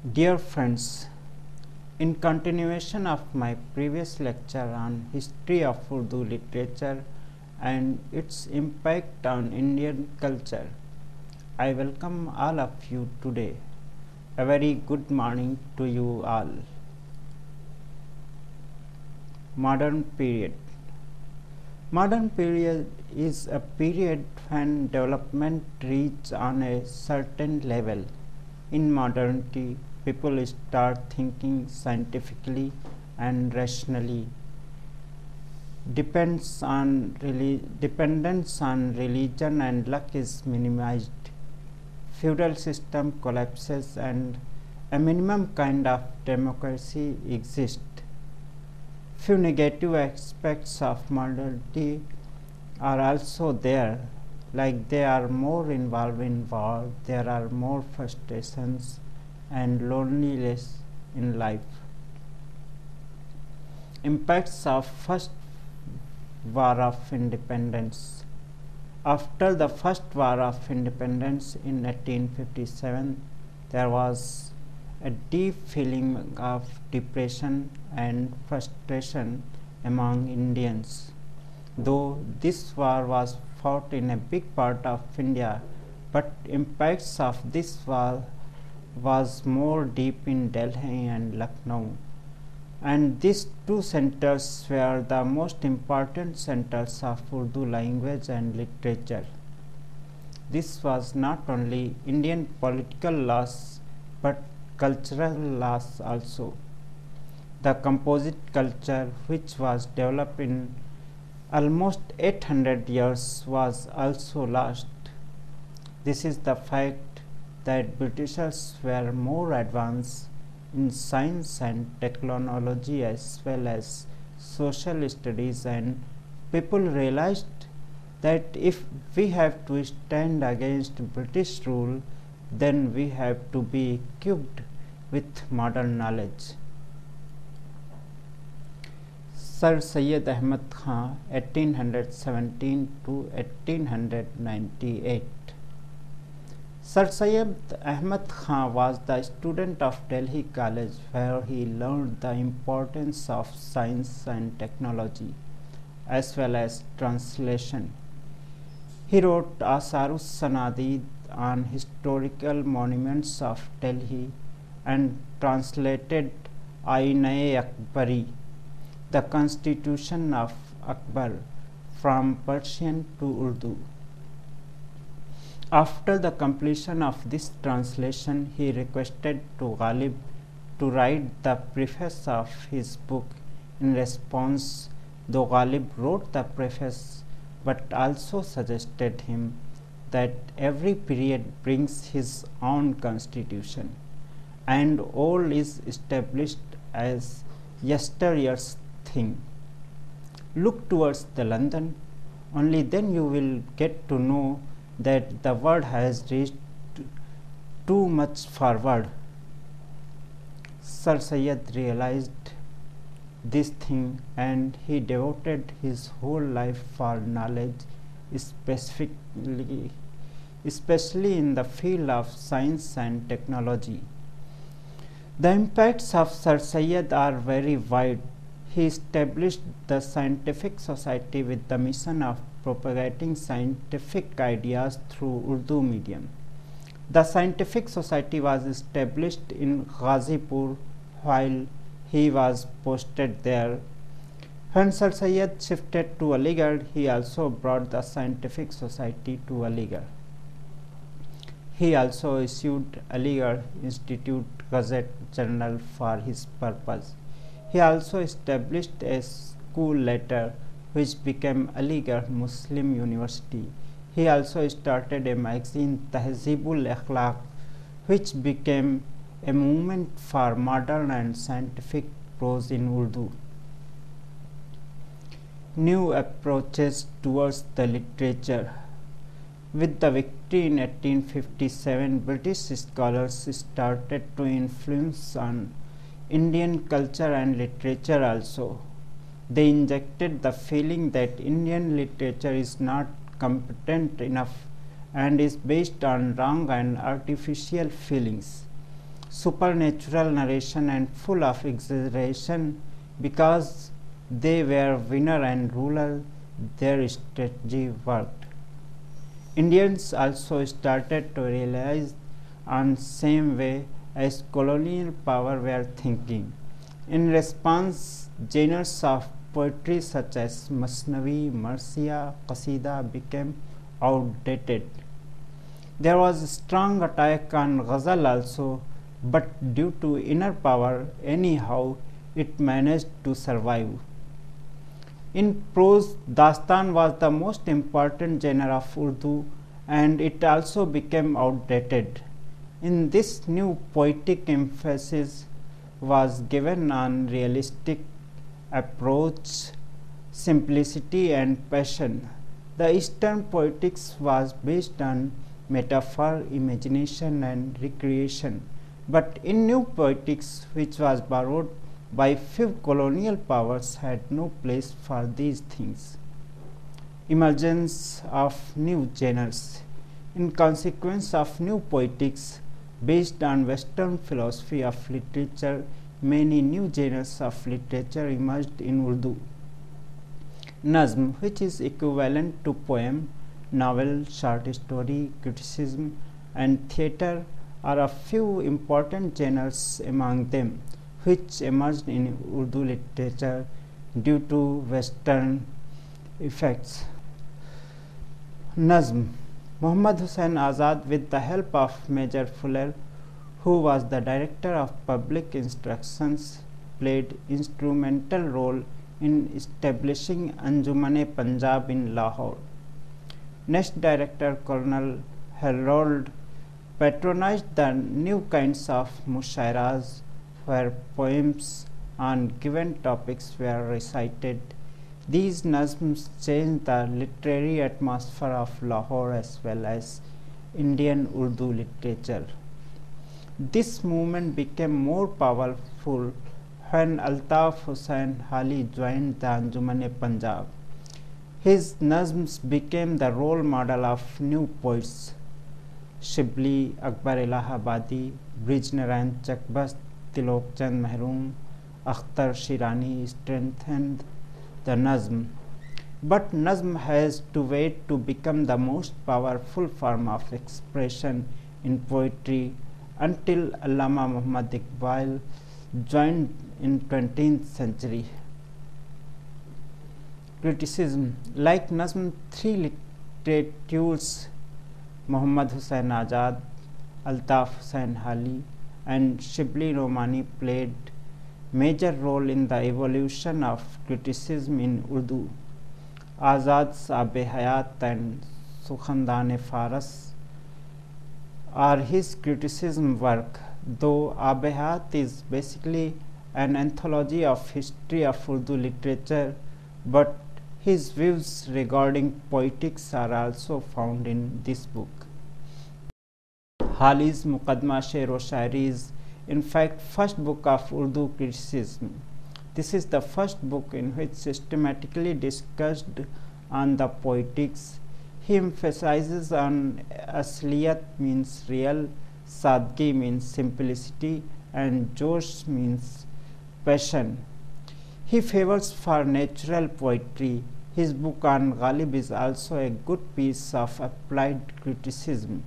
Dear friends, in continuation of my previous lecture on history of Urdu literature and its impact on Indian culture, I welcome all of you today. A very good morning to you all. Modern period. Modern period is a period when development reaches on a certain level. In modernity, people start thinking scientifically and rationally. Dependence on religion and luck is minimized. Feudal system collapses and a minimum kind of democracy exists. Few negative aspects of modernity are also there, like they are more involved in war, there are more frustrations and loneliness in life. Impacts of First War of Independence. After the First War of Independence in 1857, there was a deep feeling of depression and frustration among Indians. Though this war was fought in a big part of India, but impacts of this war was more deep in Delhi and Lucknow, and these two centers were the most important centers of Urdu language and literature. This was not only Indian political loss but cultural loss also. The composite culture, which was developed in almost 800 years, was also lost. This is the fact that Britishers were more advanced in science and technology as well as social studies, and people realized that if we have to stand against British rule, then we have to be equipped with modern knowledge. Sir Syed Ahmad Khan 1817 to 1898. Sir Syed Ahmad Khan was the student of Delhi College, where he learned the importance of science and technology as well as translation. He wrote Asarus Sanadid on historical monuments of Delhi and translated Ain-e-Akbari, the Constitution of Akbar, from Persian to Urdu. After the completion of this translation, he requested to Ghalib to write the preface of his book. In response, though Ghalib wrote the preface, but also suggested him that every period brings his own constitution, and old is established as yesteryear's thing. Look towards the London, only then you will get to know that the world has reached too much forward. Sir Syed realized this thing, and he devoted his whole life for knowledge, especially in the field of science and technology. The impacts of Sir Syed are very wide. He established the Scientific Society with the mission of propagating scientific ideas through Urdu medium. The Scientific Society was established in Ghazipur while he was posted there. When Sir Syed shifted to Aligarh, he also brought the Scientific Society to Aligarh. He also issued Aligarh Institute Gazette Journal for his purpose. He also established a school later which became Aligarh Muslim University. He also started a magazine Tehzeeb-ul Akhlaq, which became a movement for modern and scientific prose in Urdu. New approaches towards the literature. With the victory in 1857, British scholars started to influence on Indian culture and literature also. They injected the feeling that Indian literature is not competent enough and is based on wrong and artificial feelings. supernatural narration and full of exaggeration. Because they were winner and ruler, their strategy worked. Indians also started to realize on same way as colonial power were thinking. In response, genres of poetry such as Masnavi, Marsiya, Qasida became outdated. There was a strong attack on Ghazal also, but due to inner power, anyhow, it managed to survive. In prose, Dastan was the most important genre of Urdu and it also became outdated. In this new poetic emphasis was given on realistic approach, simplicity and passion. The Eastern poetics was based on metaphor, imagination and recreation. But in new poetics, which was borrowed by few colonial powers, had no place for these things. Emergence of new genres. In consequence of new poetics based on Western philosophy of literature, many new genres of literature emerged in Urdu. Nazm, which is equivalent to poem, novel, short story, criticism, and theatre, are a few important genres among them, which emerged in Urdu literature due to Western effects. Nazm. Muhammad Hussain Azad, with the help of Major Fuller, who was the director of public instructions, played instrumental role in establishing Anjuman-e-Punjab in Lahore. Next director, Colonel Harold, patronized the new kinds of mushairas where poems on given topics were recited. These nazms changed the literary atmosphere of Lahore as well as Indian Urdu literature. This movement became more powerful when Altaf Hussain Hali joined the Anjuman-e-Punjab. His nazms became the role model of new poets. Shibli, Akbar Allahabadi, Brij Narayan Chakbast, Tilok Chand Mehroom, Akhtar Shirani strengthened the nazm. But nazm has to wait to become the most powerful form of expression in poetry until Allama Muhammad Iqbal joined in 20th century. Criticism. Like nazm, three literateurs, Muhammad Hussain Azad, Altaf Hussain Hali and Shibli Nomani, played major role in the evolution of criticism in Urdu. Azad's Ab-e-Hayat and Sukhandan-e-Faras are his criticism work, though Ab-e-Hayat is basically an anthology of history of Urdu literature, but his views regarding poetics are also found in this book. Hali's Muqaddma Sher-o-Shairi is in fact first book of Urdu criticism. This is the first book in which systematically discussed on the poetics. He emphasizes on asliyat means real, sadgi means simplicity and josh means passion. He favors for natural poetry. His book on Ghalib is also a good piece of applied criticism.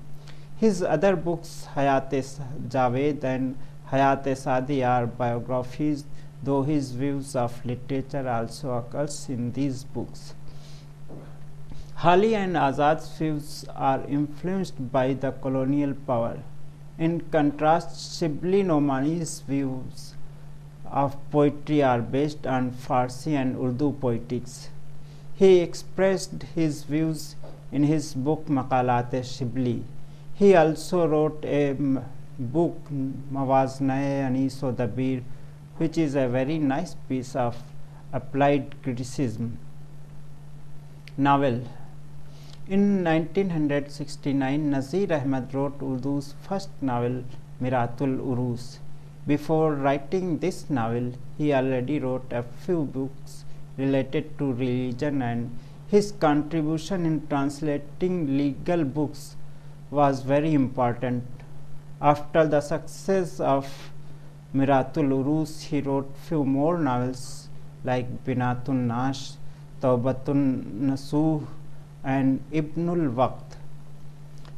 His other books, Hayat-e-Javed and Hayat-e-Sadi, are biographies, though his views of literature also occurs in these books. Hali and Azad's views are influenced by the colonial power. In contrast, Shibli Nomani's views of poetry are based on Farsi and Urdu poetics. He expressed his views in his book Maqalat-e-Shibli. He also wrote a book Mawazna-e Anis-o-Dabir, which is a very nice piece of applied criticism. Novel. In 1969, Nazir Ahmed wrote Urdu's first novel, Miratul Urus. Before writing this novel, he already wrote a few books related to religion, and his contribution in translating legal books was very important. After the success of Miratul Urus, he wrote few more novels like Binatun Nash, Tawbatun Nasuh, and Ibnul Waqt.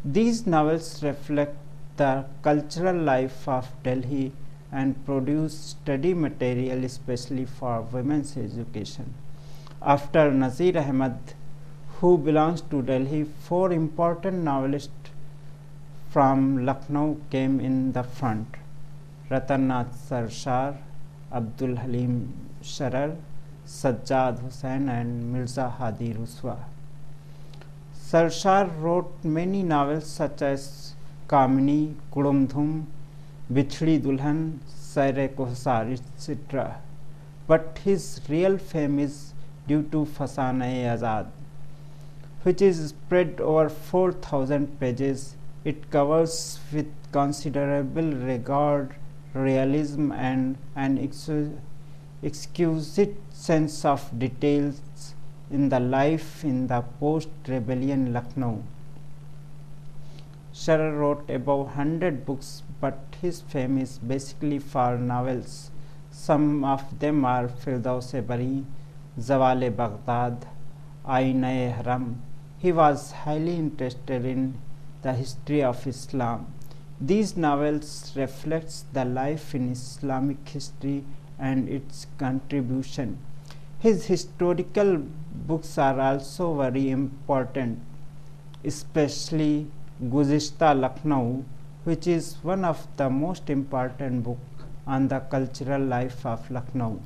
These novels reflect the cultural life of Delhi and produce study material especially for women's education. After Nazir Ahmad, who belongs to Delhi, four important novelists from Lucknow came in the front: Ratan Nath Sarshar, Abdul Halim Sharar, Sajjad Hussain, and Mirza Hadi Ruswa. Sarshar wrote many novels such as Kamini, Kudumdhum, Bichhdi Dulhan, Saire Kohsar, etc. But his real fame is due to Fasane-e-Azad, which is spread over 4,000 pages. It covers with considerable regard, realism, and an exquisite sense of details in the life in the post-rebellion Lucknow. Sharar wrote above 100 books, but his fame is basically for novels. Some of them are Firdaus-e-Bari, Zawal-e-Baghdad, Ain-e-Haram. He was highly interested in the history of Islam. These novels reflects the life in Islamic history and its contribution. His historical books are also very important, especially Guzishta Lucknow, which is one of the most important books on the cultural life of Lucknow.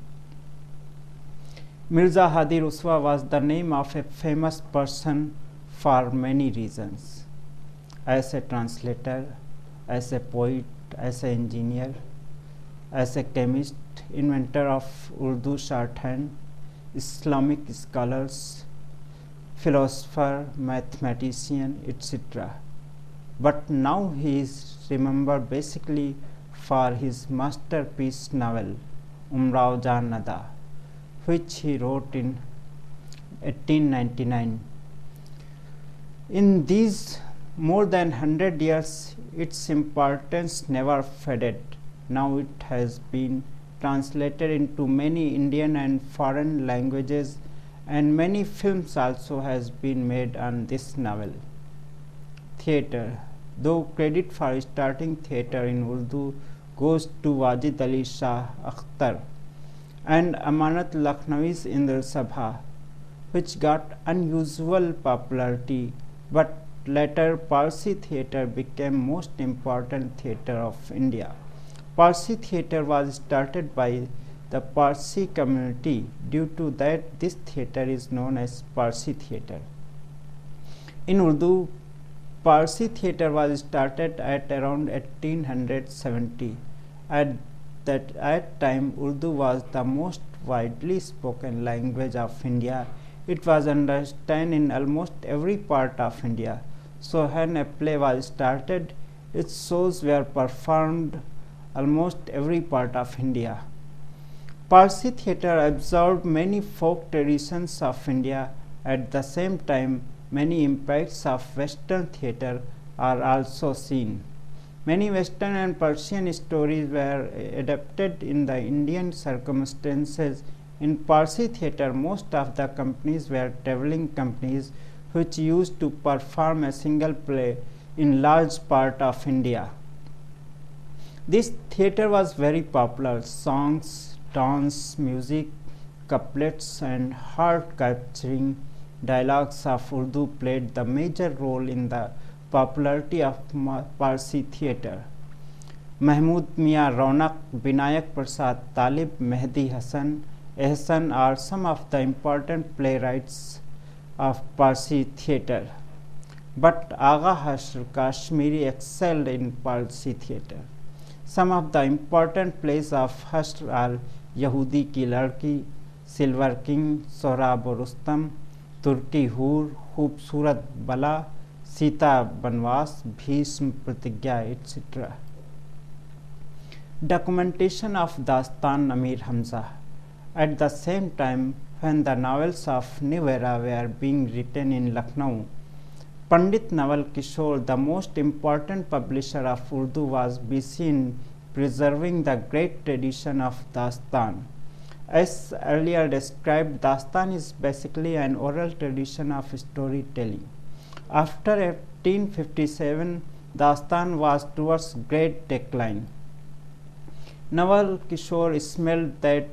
Mirza Hadi Ruswa was the name of a famous person for many reasons: as a translator, as a poet, as an engineer, as a chemist, inventor of Urdu shorthand, Islamic scholars, philosopher, mathematician, etc. But now he is remembered basically for his masterpiece novel Umrao Jan Nada, which he wrote in 1899. In these more than 100 years, its importance never faded. Now it has been translated into many Indian and foreign languages, and many films also has been made on this novel. Theatre. Though credit for starting theatre in Urdu goes to Wajid Ali Shah Akhtar and Amanat Lucknowi's Indra Sabha, which got unusual popularity, but later Parsi theatre became most important theatre of India. Parsi theatre was started by the Parsi community. Due to that, this theatre is known as Parsi theatre. In Urdu, Parsi theatre was started at around 1870. At that time, Urdu was the most widely spoken language of India. It was understood in almost every part of India. So when a play was started, its shows were performed almost every part of India. Parsi theatre absorbed many folk traditions of India. At the same time, many impacts of Western theatre are also seen. Many Western and Persian stories were adapted in the Indian circumstances. In Parsi theatre, most of the companies were travelling companies which used to perform a single play in large part of India. This theatre was very popular. Songs, dance, music, couplets, and heart-capturing dialogues of Urdu played the major role in the popularity of Parsi theatre. Mahmud Mia Raunak, Binayak Prasad Talib, Mehdi Hasan, Ehsan are some of the important playwrights of Parsi theatre. But Agha Hashr Kashmiri excelled in Parsi theatre. Some of the important plays of Hashr are Yahudi Ki Ladki, Silver King, Sohrab aur Rustam, Turki Hoor, Khoobsurat Bala, Sita Banwas, Bhism Pratigya, etc. Documentation of Dastan Amir Hamza. At the same time, when the novels of New Era were being written in Lucknow, Pandit Nawal Kishore, the most important publisher of Urdu, was busy in preserving the great tradition of Dastan. As earlier described, Dastan is basically an oral tradition of storytelling. After 1857, Dastan was towards great decline. Nawal Kishore smelled that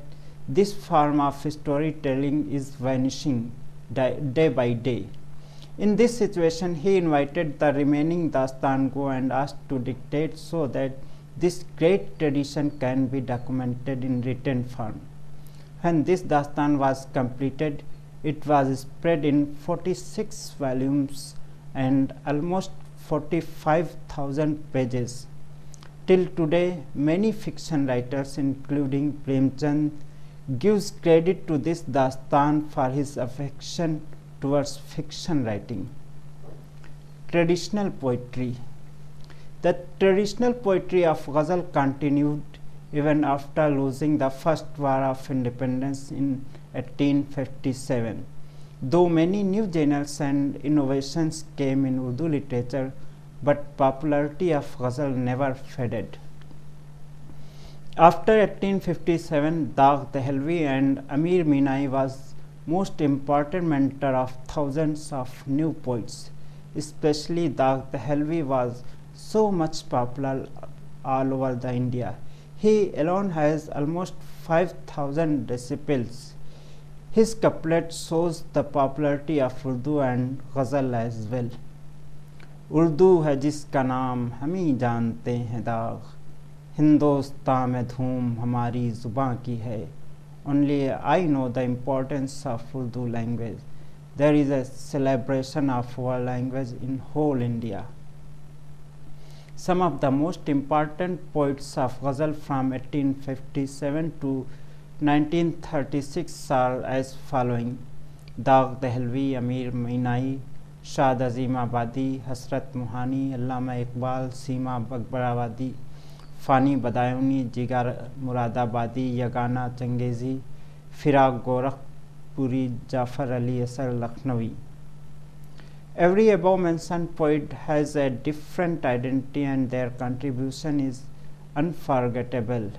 this form of storytelling is vanishing day by day. In this situation, he invited the remaining Dastango and asked to dictate so that this great tradition can be documented in written form. When this Dastan was completed, it was spread in 46 volumes and almost 45,000 pages. Till today, many fiction writers, including Premchand, gives credit to this Dastan for his affection towards fiction writing. Traditional poetry. The traditional poetry of Ghazal continued even after losing the first war of independence in 1857. Though many new genres and innovations came in Urdu literature, but popularity of Ghazal never faded. After 1857, Dagh Dehelvi and Amir Minai was most important mentor of thousands of new poets. Especially Dagh Dehelvi was so much popular all over the India. He alone has almost 5,000 disciples. His couplet shows the popularity of Urdu and Ghazal as well. Urdu है जिसका नाम हम ही जानते हैं दाग, हिंदुस्तान में धूम हमारी ज़ुबां की है. Only I know the importance of Urdu language. There is a celebration of our language in whole India. Some of the most important poets of Ghazal from 1857 to 1936 are as following: Dagh Dehelvi, Amir Minai, Shad Azim Abadi, Hasrat Muhani, Allama Iqbal, Seema Akbarabadi, Fani Badayuni, Jigar Muradabadi, Yagana Changezi, Firaq Gorakhpuri, Jafar Ali Asar Lakhnavi. Every above mentioned poet has a different identity and their contribution is unforgettable.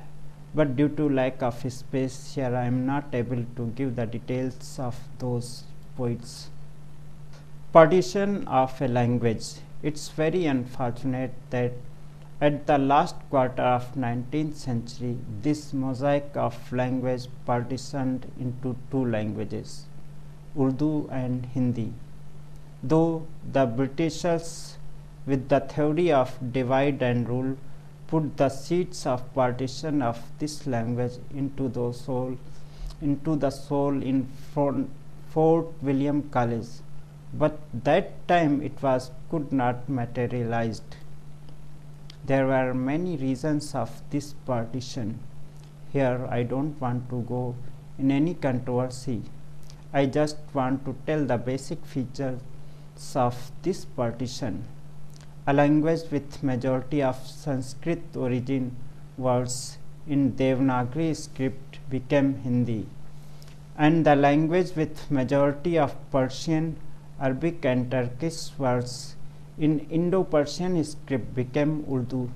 But due to lack of space here, I am not able to give the details of those poets. Partition of a language. It's very unfortunate that at the last quarter of 19th century, this mosaic of language partitioned into two languages, Urdu and Hindi. Though the Britishers, with the theory of divide and rule, put the seeds of partition of this language into the soul in Fort William College, but that time it could not materialized. There were many reasons of this partition. Here I don't want to go in any controversy. I just want to tell the basic features of this partition. A language with majority of Sanskrit origin words in Devanagari script became Hindi, and the language with majority of Persian, Arabic and Turkish words in Indo-Persian script became Urdu.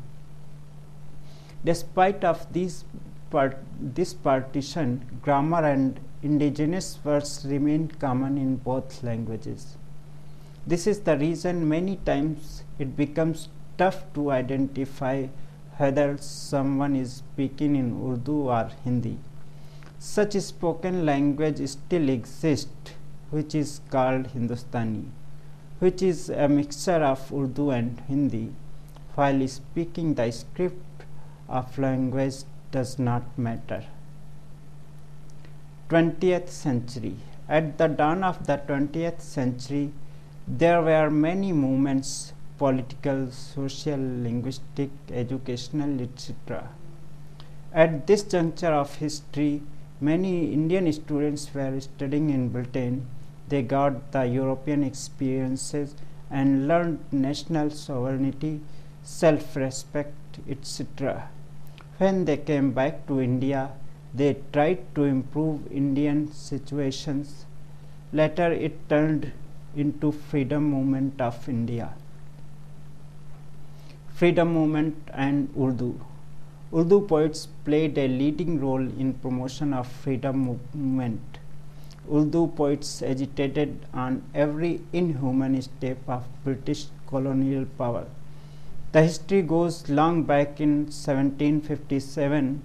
Despite of this partition, grammar and indigenous words remained common in both languages. This is the reason many times it becomes tough to identify whether someone is speaking in Urdu or Hindi. Such spoken language still exists, which is called Hindustani, which is a mixture of Urdu and Hindi, while speaking the script of language does not matter. 20th century. At the dawn of the 20th century, there were many movements, political, social, linguistic, educational, etc. At this juncture of history, many Indian students were studying in Britain. They got the European experiences and learned national sovereignty, self-respect, etc. When they came back to India, they tried to improve Indian situations. Later it turned into freedom movement of India. Freedom movement and Urdu. Urdu poets played a leading role in promotion of freedom movement. Urdu poets agitated on every inhuman step of British colonial power. The history goes long back in 1757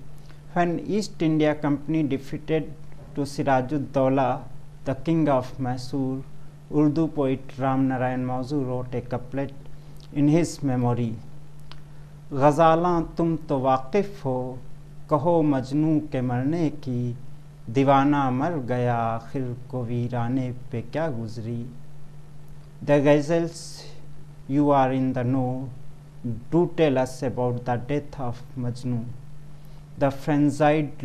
when East India Company defeated to Sirajud-Dowla, the king of Mysore. Urdu poet Ram Narayan Mauzu wrote a couplet in his memory. ग़ज़ालां तुम तो वाकिफ़ हो, कहो मजनू के मरने की, दीवाना मर गया आखिर को वीराने पे क्या गुजरी. The ghazals, you are in the know, do tell us about the death of Majnun. The frenzied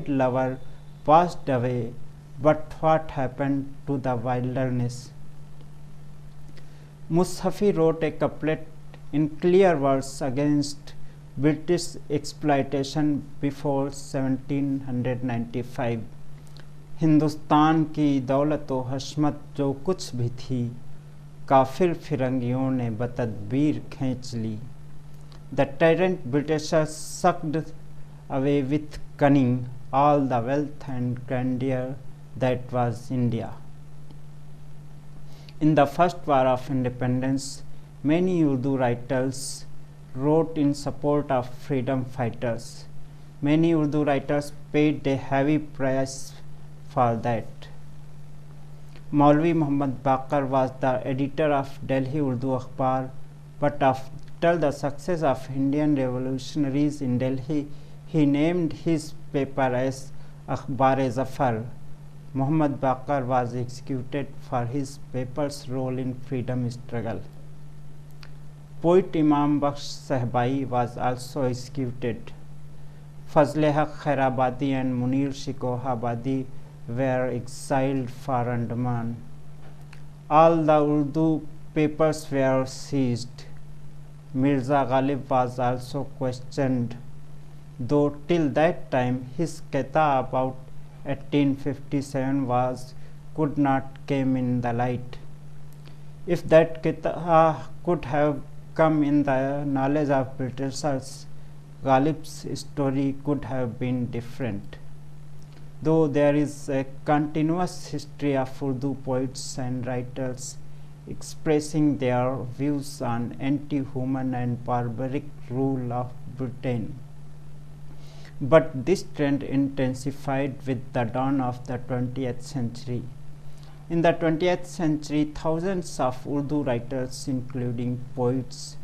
lover passed away, but what happened to the wilderness? Mushafi wrote a couplet in clear words against British exploitation before 1795. Hindustan की दौलत व हशमत जो कुछ भी थी, काफिर फिरंगियों ने बतदबीर खींच ली. The tyrant Britishers sucked away with cunning all the wealth and grandeur that was India. In the first war of independence, many Urdu writers wrote in support of freedom fighters. Many Urdu writers paid a heavy price for that. Maulvi Muhammad Baqir was the editor of Delhi Urdu Akhbar, but after the success of Indian revolutionaries in Delhi, he named his paper as Akhbar-e-Zafar. Muhammad Baqir was executed for his paper's role in freedom struggle. Poet Imam Bakhsh Sahbai was also executed. Fazl-e-Haq Khairabadi and Munir Shikohabadi were exiled for Andaman. All the Urdu papers were seized. Mirza Ghalib was also questioned, though till that time his Qita about 1857 could not came in the light. If that Qita could have come in the knowledge of Britishers, Ghalib's story could have been different. Though there is a continuous history of Urdu poets and writers expressing their views on anti-human and barbaric rule of Britain. But this trend intensified with the dawn of the 20th century. In the 20th century, thousands of Urdu writers, including poets,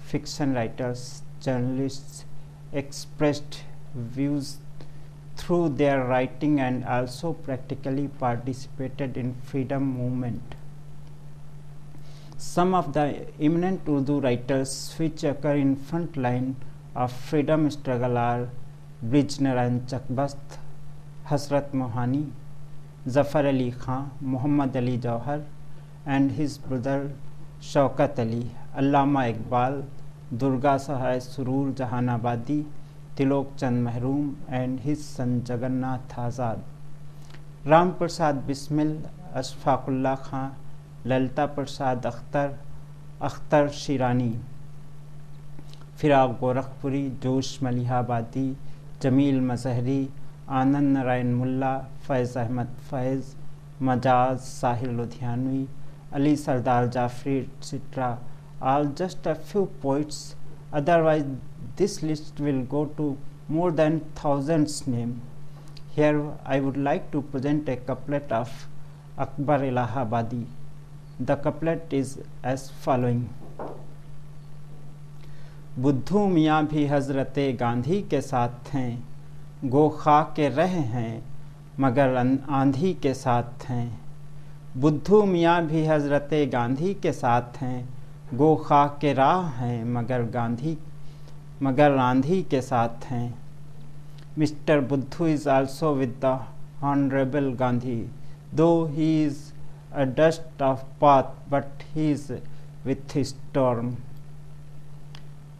fiction writers, journalists, expressed views through their writing and also practically participated in freedom movement. Some of the eminent Urdu writers which occur in front line of freedom struggle are Brij Narayan Chakbast, Hasrat Mohani, Zafar Ali Khan, Muhammad Ali Jauhar, and his brother Shaukat Ali, Allama Iqbal, Durga Sahai Surur Jahanabadi, Tilok Chand Mehroom, and his son Jagannath Azad. Ram Prasad Bismil, Ashfaqullah Khan, Lalita Prasad Akhtar, Akhtar Shirani, Firaq Gorakhpuri, Josh Malihabadi, Jamil Mazahri, Anand Narayan Mulla, Faiz Ahmad Faiz, Majaz Sahil Ludhianvi, Ali Sardar Jafri, etc. All just a few poets. Otherwise, this list will go to more than thousands names. Here I would like to present a couplet of Akbar Allahabadi. The couplet is as following. बुद्धू मियाँ भी हज़रते गांधी के साथ हैं, गो खा के रहे हैं मगर आंधी के साथ हैं. बुद्धू मियाँ भी हज़रते गांधी के साथ हैं, गो खा के राह हैं मगर आंधी के साथ हैं. Mr. Buddhu is also with the Honorable Gandhi, though he is a dust of path, but he is with his storm.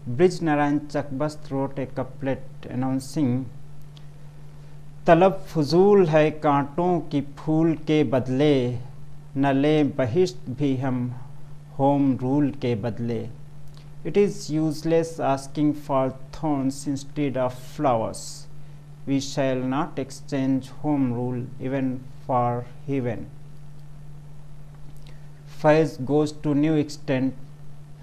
Brij Narayan Chakbast wrote a couplet announcing, तलब फजूल है कांटों की फूल के बदले, न लें बहिश्त भी हम होम रूल के बदले. It is useless asking for thorns instead of flowers. We shall not exchange home rule even for heaven. Faiz goes to new extent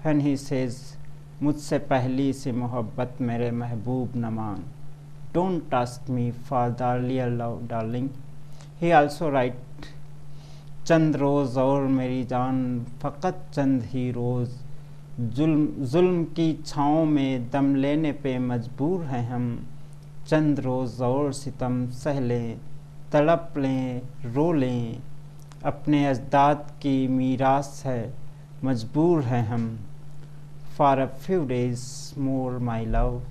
when he says, मुझसे पहली सी मोहब्बत मेरे महबूब न मांग. Don't ask me for the earlier love, darling. He also writes, चंद रोज़ और मेरी जान, फ़कत चंद ही रोज़, जुल्म की छाँव में दम लेने पे मजबूर हैं हम. चंद रोज़ और सितम सह लें, तड़प लें, रो लें, अपने अजदाद की मीरास है, मजबूर हैं हम. For a few days more, my love,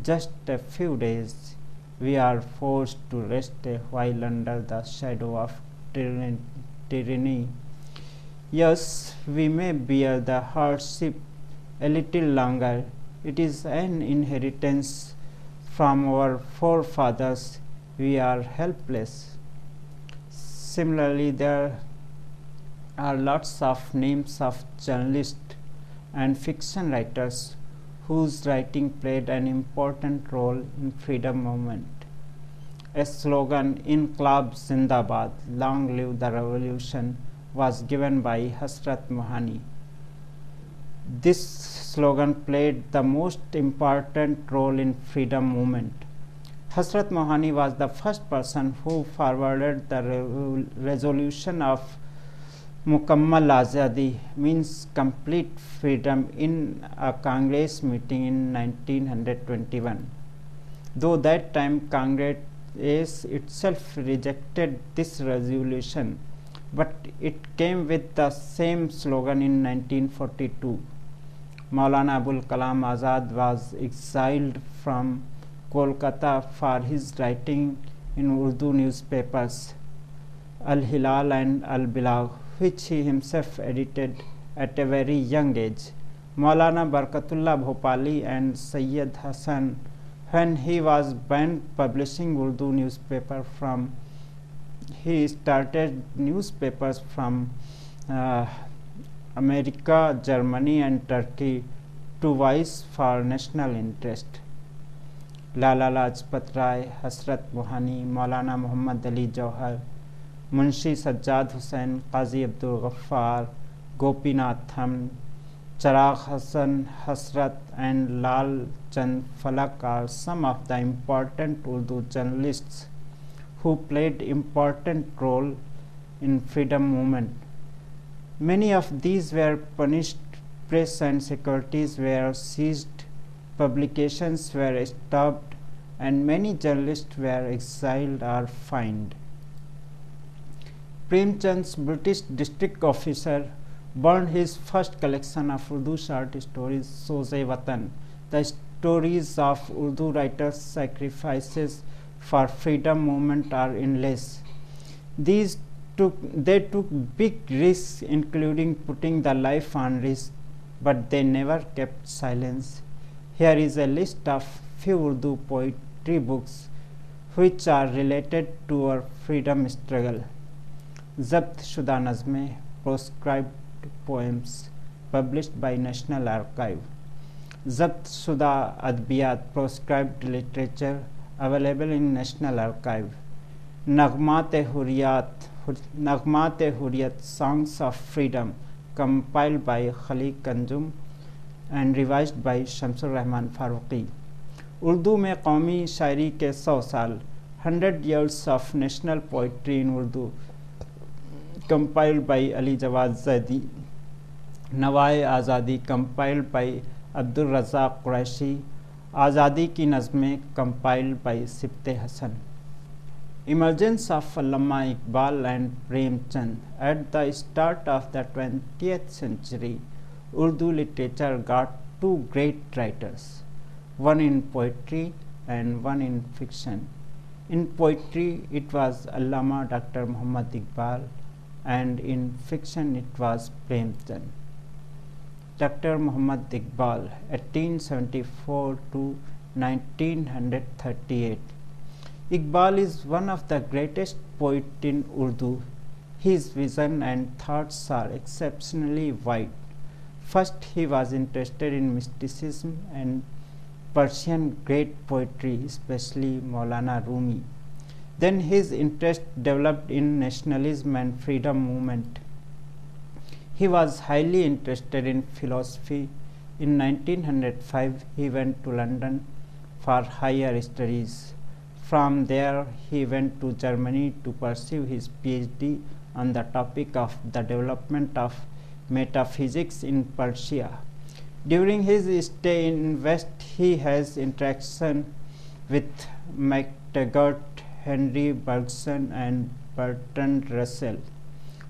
just a few days, we are forced to rest a while under the shadow of tyranny. Yes, we may bear the hardship a little longer. It is an inheritance from our forefathers. We are helpless. Similarly, there are lots of names of journalists and fiction writers whose writing played an important role in freedom movement. A slogan, "Inqilab Zindabad, long live the revolution," was given by Hasrat Mohani. This slogan played the most important role in freedom movement. Hasrat Mohani was the first person who forwarded the resolution of Mukammal Azadi, means complete freedom, in a Congress meeting in 1921. Though that time Congress itself rejected this resolution, but it came with the same slogan in 1942. Maulana Abul Kalam Azad was exiled from Kolkata for his writing in Urdu newspapers Al Hilal and Al Bilagh, which he himself edited at a very young age. Maulana Barkatullah Bhopali and Sayyid Hassan, when he was banned publishing Urdu newspaper from, he started newspapers from America, Germany and Turkey to voice for national interest. Lala Lajpat Rai, Hasrat Mohani, Maulana Muhammad Ali Jauhar, Munshi Sajjad Hussain, Qazi Abdul Ghaffar, Gopinatham, Charagh Hassan, Hasrat and Lal Chand Falak are some of the important Urdu journalists who played important role in freedom movement. Many of these were punished, press and securities were seized, publications were stopped, and many journalists were exiled or fined. Premchand's British district officer burned his first collection of Urdu short stories, Soz-e-Watan. The stories of Urdu writers' sacrifices for freedom movement are endless. They took big risks, including putting the life on risk, but they never kept silence. Here is a list of few Urdu poetry books which are related to our freedom struggle. Zabt Shuda Nazme, proscribed poems, published by National Archive. Zabt Shuda Adbiyat, proscribed literature, available in National Archive. Naghmat-e Hurriyat, Songs of Freedom, compiled by Khali Kanjum and revised by Shamsur Rahman Farooqi. Urdu में कौमी शायरी के 100 साल, 100 years of national poetry in Urdu, compiled by Ali Jawad Zaidi. नवाए आज़ादी, compiled by Abdul Razak Quraishi. आज़ादी की नज़में, compiled by Sibte Hassan. Emergence of Allama Iqbal and Premchand. At the start of the 20th century, Urdu literature got two great writers, one in poetry and one in fiction. In poetry, it was Allama Dr. Muhammad Iqbal, and in fiction, it was Premchand. Dr. Muhammad Iqbal, 1874 to 1938. Iqbal is one of the greatest poets in Urdu. His vision and thoughts are exceptionally wide. First, he was interested in mysticism and Persian great poetry, especially Maulana Rumi. Then his interest developed in nationalism and freedom movement. He was highly interested in philosophy. In 1905, he went to London for higher studies. From there, he went to Germany to pursue his PhD on the topic of the development of metaphysics in Persia. During his stay in West, he has interaction with MacTaggart, Henry Bergson, and Bertrand Russell.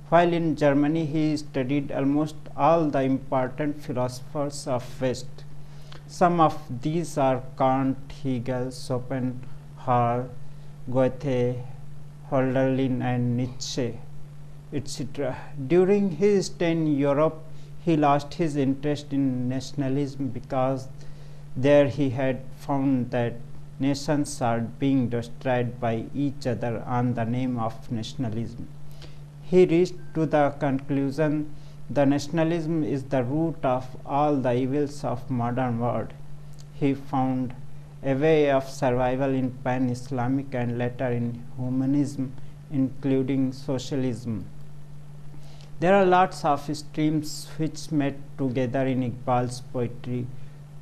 While in Germany, he studied almost all the important philosophers of West. Some of these are Kant, Hegel, Schopenhauer, Goethe, Hölderlin, and Nietzsche, etc. During his stay in Europe, he lost his interest in nationalism because there he had found that nations are being destroyed by each other on the name of nationalism. He reached to the conclusion that nationalism is the root of all the evils of modern world. He found a way of survival in pan-Islamic and later in humanism, including socialism. There are lots of streams which met together in Iqbal's poetry.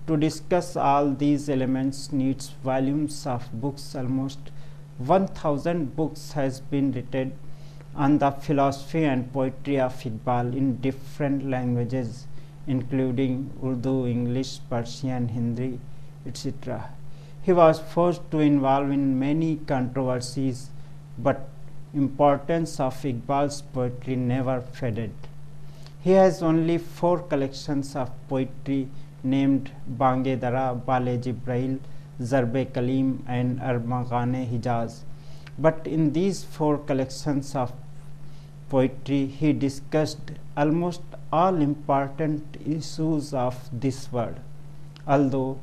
To discuss all these elements needs volumes of books. Almost 1000 books has been written on the philosophy and poetry of Iqbal in different languages, including Urdu, English, Persian, Hindi, etc. He was forced to involve in many controversies, but importance of Iqbal's poetry never faded. He has only 4 collections of poetry named Bange Dara, Bale Jibrail, Zarbe Kalim, and Armagane Hijaz. But in these 4 collections of poetry, he discussed almost all important issues of this world. Although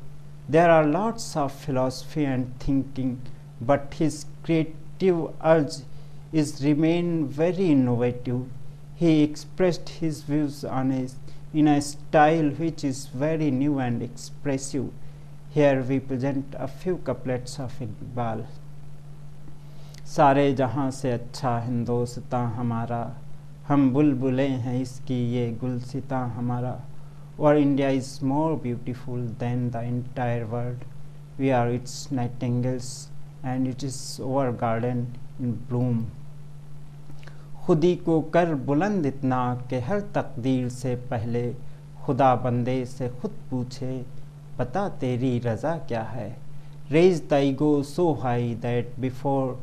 there are lots of philosophy and thinking, but his creative urge is remain very innovative. He expressed his views in a style which is very new and expressive. Here we present a few couplets of Iqbal. सारे जहाँ से अच्छा हिंदोस्तां हमारा, हम बुलबुलें हैं इसकी ये गुलसितां हमारा. Our India is more beautiful than the entire world. We are its nightingales and it is our garden in bloom. खुदी को कर बुलंद इतना कि हर तकदीर से पहले खुदा बंदे से खुद पूछे बता तेरी रज़ा क्या है. Raise thy ego so high that before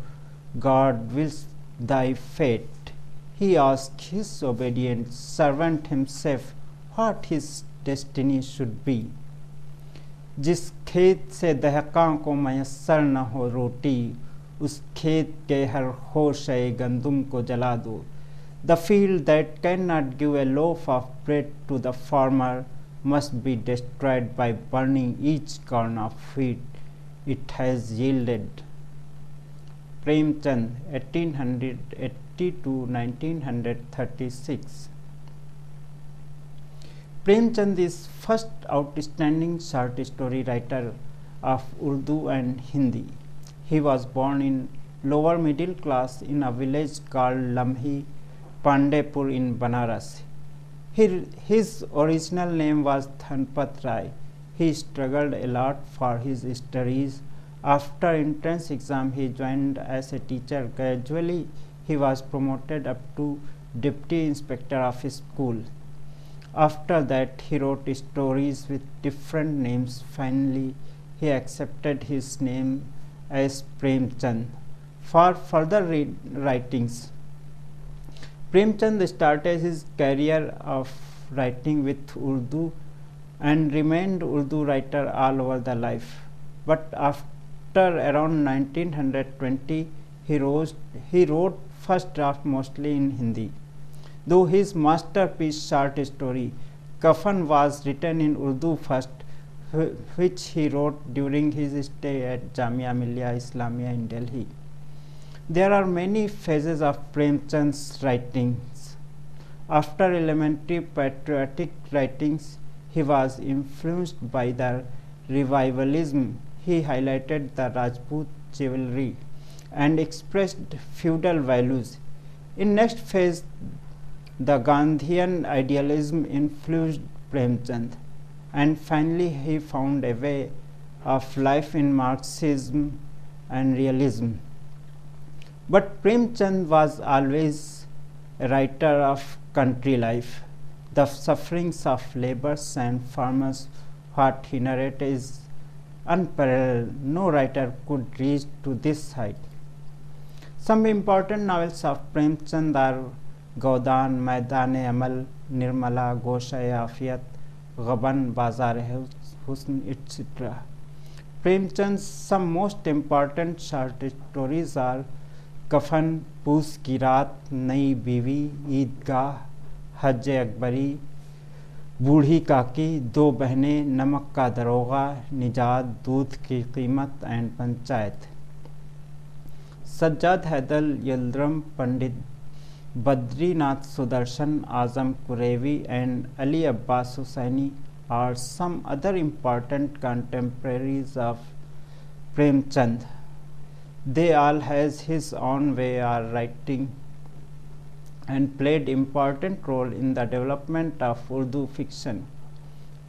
God wills thy fate, he asked his obedient servant himself what his destiny should be. जिस खेत से दहकां को मयस्सर न हो रोटी, उस खेत के हर खोशे गंदुम को जला दो. The field that cannot give a loaf of bread to the farmer must be destroyed by burning each corn of wheat it has yielded. Premchand, 1880 to 1936. Premchand is first outstanding short story writer of Urdu and Hindi. He was born in lower middle class in a village called Lamhi, Pandepur in Banaras. His original name was Dhanpat Rai. He struggled a lot for his studies. After entrance exam, he joined as a teacher. Gradually, he was promoted up to deputy inspector of his school. After that, he wrote stories with different names. Finally, he accepted his name as Premchand. For further writings, Premchand started his career of writing with Urdu and remained Urdu writer all over the life. But after around 1920, he wrote first draft mostly in Hindi. Though his masterpiece short story Kafan was written in Urdu first, which he wrote during his stay at Jamia Millia Islamia in Delhi. There are many phases of Premchand's writings. After elementary patriotic writings, he was influenced by the revivalism. He highlighted the Rajput chivalry and expressed feudal values. In next phase, the Gandhian idealism influenced Premchand, and finally he found a way of life in Marxism and realism. But Premchand was always a writer of country life. The sufferings of laborers and farmers, what he narrated is unparalleled. No writer could reach to this height. Some important novels of Premchand are Gaudan, Maidan-e-Amal, Nirmala, Gosha-e-Afiyat, Ghaban, Bazar-e-Husn, etc. Premchand's some most important short stories are Kafan, पूस की रात, नई बीवी, ईदगाह, हज अकबरी, बूढ़ी काकी, दो बहनें, नमक का दरोगा, निजात, Doodh ki Keemat and Panchayat. Sajjad Haider Yildirim, Pandit Badrinath Sudarshan, Azam Kurevi and Ali Abbas Hussaini are some other important contemporaries of Premchand. They all has his own way of writing and played important role in the development of Urdu fiction.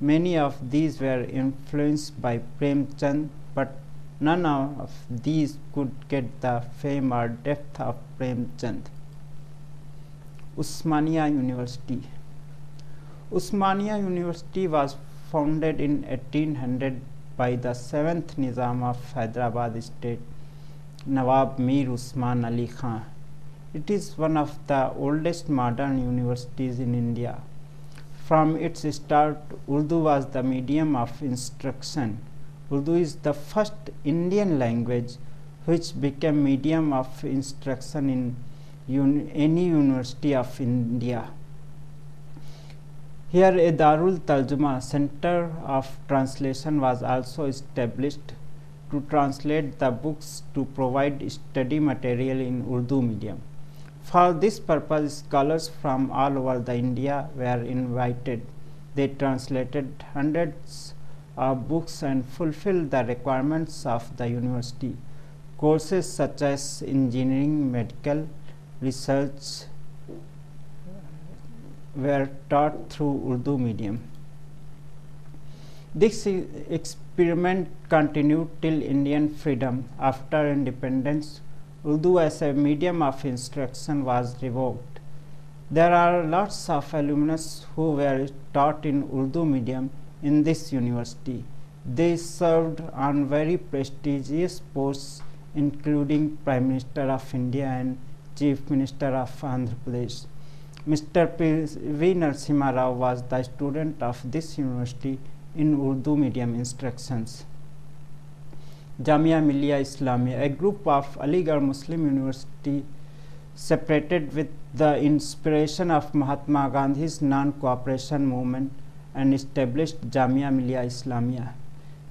Many of these were influenced by Premchand, but none of these could get the fame or depth of Premchand. Usmania University. Usmania University was founded in 1800 by the 7th Nizam of Hyderabad state, Nawab Mir Usman Ali Khan. It is one of the oldest modern universities in India. From its start, Urdu was the medium of instruction. Urdu is the first Indian language which became medium of instruction in any university of India. Here a Darul Tarjuma, Center of Translation, was also established to translate the books to provide study material in Urdu medium. For this purpose, scholars from all over the India were invited. They translated hundreds of books and fulfilled the requirements of the university. Courses such as engineering, medical, research were taught through Urdu medium. This experiment continued till Indian freedom. After independence, Urdu as a medium of instruction was revoked. There are lots of alumnus who were taught in Urdu medium in this university. They served on very prestigious posts including Prime Minister of India and Chief Minister of Andhra Pradesh. Mr. P.V. Narasimha Rao was the student of this university in Urdu medium instructions. Jamia Millia Islamia, a group of Aligarh Muslim University separated with the inspiration of Mahatma Gandhi's non-cooperation movement and established Jamia Millia Islamia.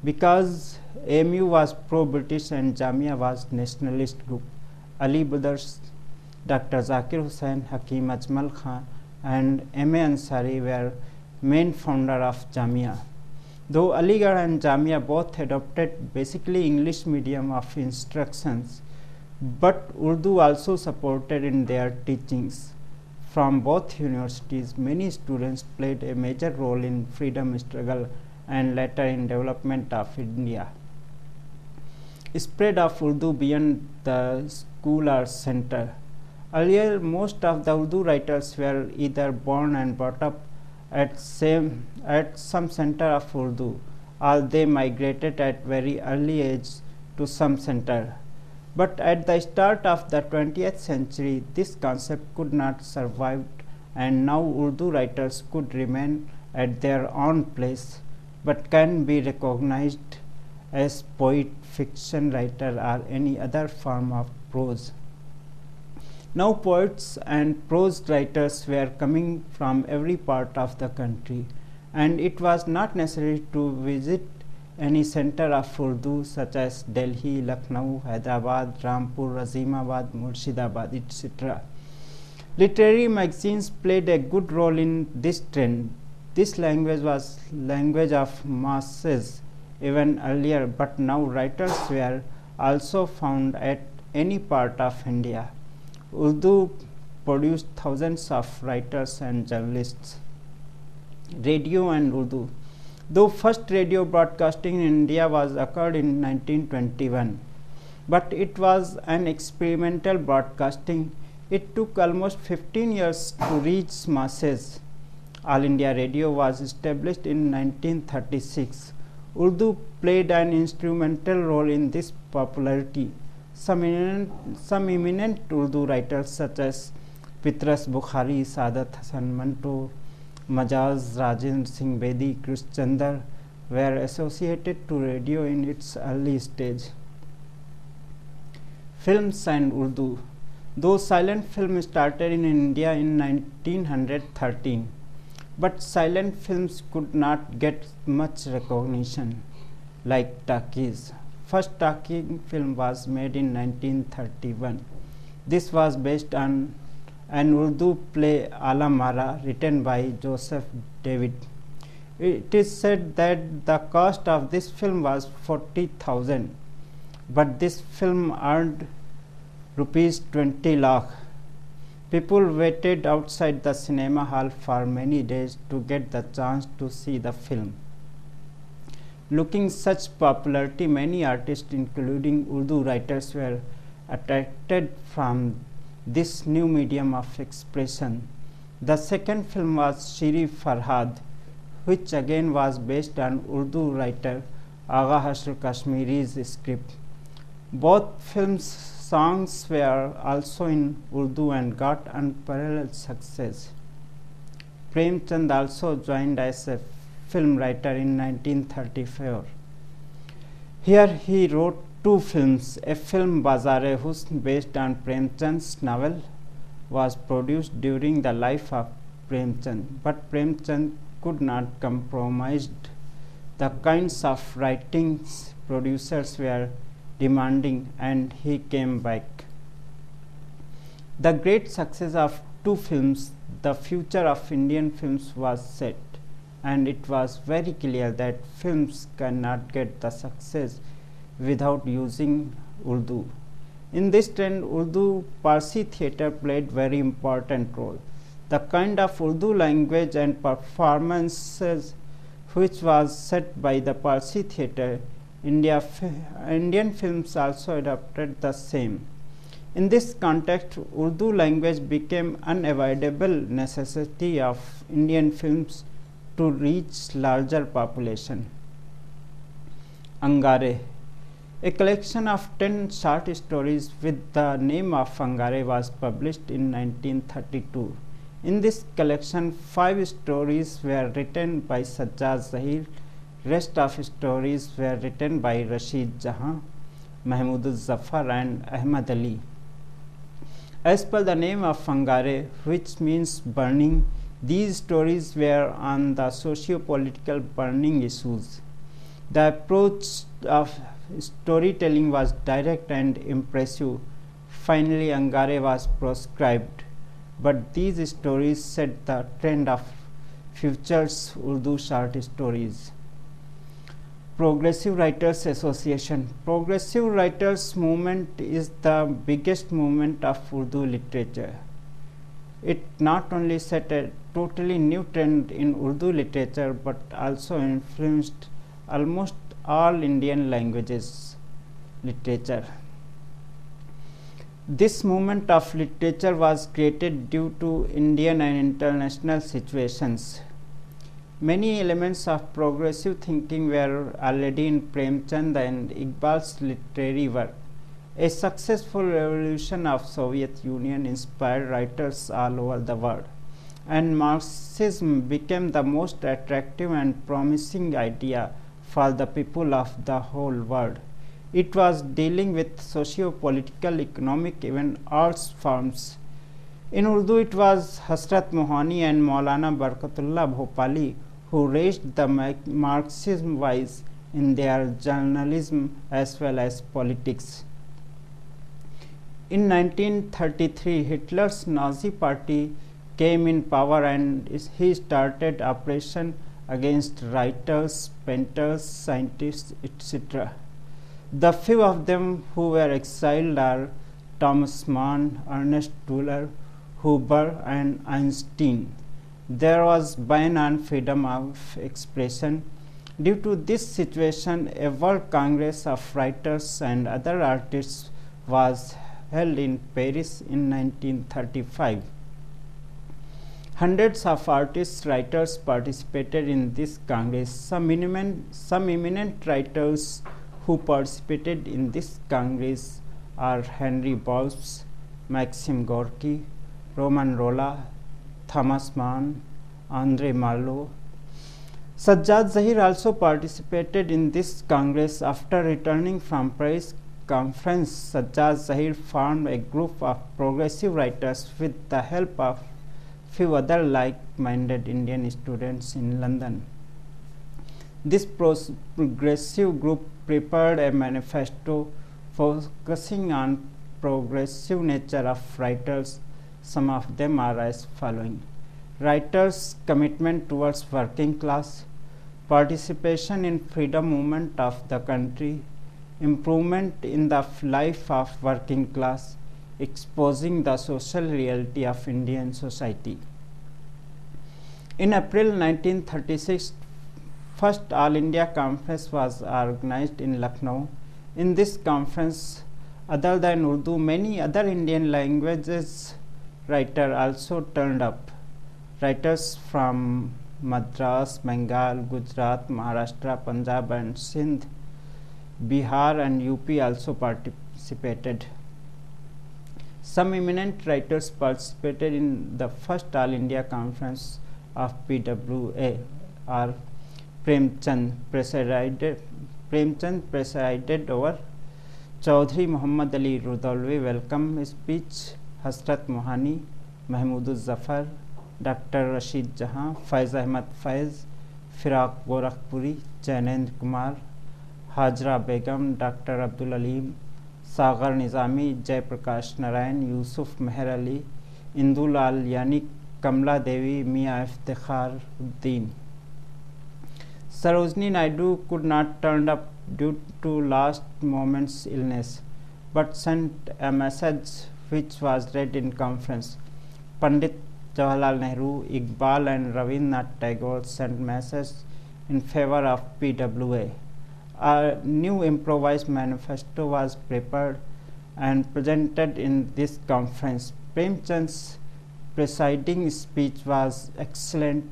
Because AMU was pro-British and Jamia was nationalist group, Ali brothers, Dr. Zakir Hussain, Hakim Ajmal Khan and M.A. Ansari were main founder of Jamia. Though Aligarh and Jamia both adopted basically English medium of instructions, but Urdu also supported in their teachings. From both universities, many students played a major role in freedom struggle and later in development of India. Spread of Urdu beyond the school or center. Earlier, most of the Urdu writers were either born and brought up at some center of Urdu, or they migrated at very early age to some center. But at the start of the 20th century, this concept could not survive, and now Urdu writers could remain at their own place, but can be recognized as poet, fiction writer, or any other form of prose. Now poets and prose writers were coming from every part of the country, and it was not necessary to visit any center of Urdu such as Delhi, Lucknow, Hyderabad, Rampur, Azimabad, Murshidabad, etc. Literary magazines played a good role in this trend. This language was language of masses even earlier, but now writers were also found at any part of India. Urdu produced thousands of writers and journalists. Radio and Urdu. Though first radio broadcasting in India was occurred in 1921, but it was an experimental broadcasting. It took almost 15 years to reach masses. All India Radio was established in 1936. Urdu played an instrumental role in this popularity. Some eminent Urdu writers such as Pitras Bukhari, Saadat Hasan Manto, Majaz, Rajendra Singh Bedi, Krish Chandar were associated to radio in its early stage. Films and Urdu. Though silent film started in India in 1913, but silent films could not get much recognition like talkies. First talkie film was made in 1931. This was based on an Urdu play Ala Mara written by Joseph David. It is said that the cost of this film was 40,000, but this film earned rupees 20 lakh. People waited outside the cinema hall for many days to get the chance to see the film. Looking such popularity, many artists including Urdu writers were attracted from this new medium of expression. The second film was Shiri Farhad, which again was based on Urdu writer Agha Hashr Kashmiri's script. Both films' songs were also in Urdu and got unparalleled success. Prem Chand also joined as a film writer in 1934. Here he wrote two films. A film Bazar-e-Husn based on Prem Chand's novel was produced during the life of Prem Chand, but Prem Chand could not compromise the kinds of writings producers were demanding, and he came back. The great success of two films, the future of Indian films was set, and it was very clear that films cannot get the success without using Urdu. In this trend, Urdu Parsi theatre played very important role. The kind of Urdu language and performances which was set by the Parsi theatre, Indian films also adopted the same. In this context, Urdu language became unavoidable necessity of Indian films to reach larger population. Angare. A collection of 10 short stories with the name of Angare was published in 1932. In this collection, 5 stories were written by Sajjad Zahir. Rest of stories were written by Rashid Jahan, Mahmud Zafar and Ahmad Ali. As per the name of Angare, which means burning, these stories were on the socio-political burning issues. The approach of storytelling was direct and impressive. Finally, Angare was proscribed, but these stories set the trend of future Urdu short stories. Progressive Writers Association. Progressive Writers movement is the biggest movement of Urdu literature. It not only set a totally new trend in Urdu literature but also influenced almost all Indian languages literature. This movement of literature was created due to Indian and international situations. Many elements of progressive thinking were already in Prem Chand and Iqbal's literary work. A successful revolution of Soviet Union inspired writers all over the world, and Marxism became the most attractive and promising idea for the people of the whole world. It was dealing with socio-political, economic, even arts forms. In Urdu, it was Hasrat Mohani and Maulana Barkatullah Bhopali who raised the Marxism voice in their journalism as well as politics. In 1933, Hitler's Nazi party came in power and he started operations against writers, painters, scientists, etc. The few of them who were exiled are Thomas Mann, Ernest Tuller, Huber, and Einstein. There was ban on freedom of expression. Due to this situation, a World Congress of Writers and other artists was held in Paris in 1935. Hundreds of artists, writers participated in this Congress. Some eminent writers who participated in this Congress are Henry Bowes, Maxim Gorky, Roman Rolla, Thomas Mann, André Malraux. Sajjad Zahir also participated in this Congress. After returning from Paris conference, Sajjad Zahir formed a group of progressive writers with the help of few other like-minded Indian students in London. This progressive group prepared a manifesto focusing on progressive nature of writers. Some of them are as following: writers' commitment towards working class, participation in freedom movement of the country, improvement in the life of working class, exposing the social reality of Indian society. In April 1936, first All India Conference was organized in Lucknow. In this conference, other than Urdu, many other Indian languages writers also turned up. Writers from Madras, Bengal, Gujarat, Maharashtra, Punjab and Sindh, Bihar and UP also participated. Some eminent writers participated in the first All India Conference of PWA. Are Premchand presided over. Chaudhry Muhammad Ali Rudolvi welcome speech. Hasrat Mohani, Mahmud Zafar, Dr. Rashid Jahan, Faiz Ahmad Faiz, Firaq Gorakhpuri, Jainendra Kumar, Hajra Begum, Dr. Abdul Alim, Sagar Nizami, Jai Prakash Narayan, Yusuf Meher Ali, Indu Lal Yani, Kamla Devi, Mia Iftikhar Uddin. Sarojini Naidu could not turn up due to last moment's illness, but sent a message which was read in conference. Pandit Jawaharlal Nehru, Iqbal and Rabindranath Tagore sent messages in favor of PWA. A new improvised manifesto was prepared and presented in this conference. Premchand's presiding speech was excellent,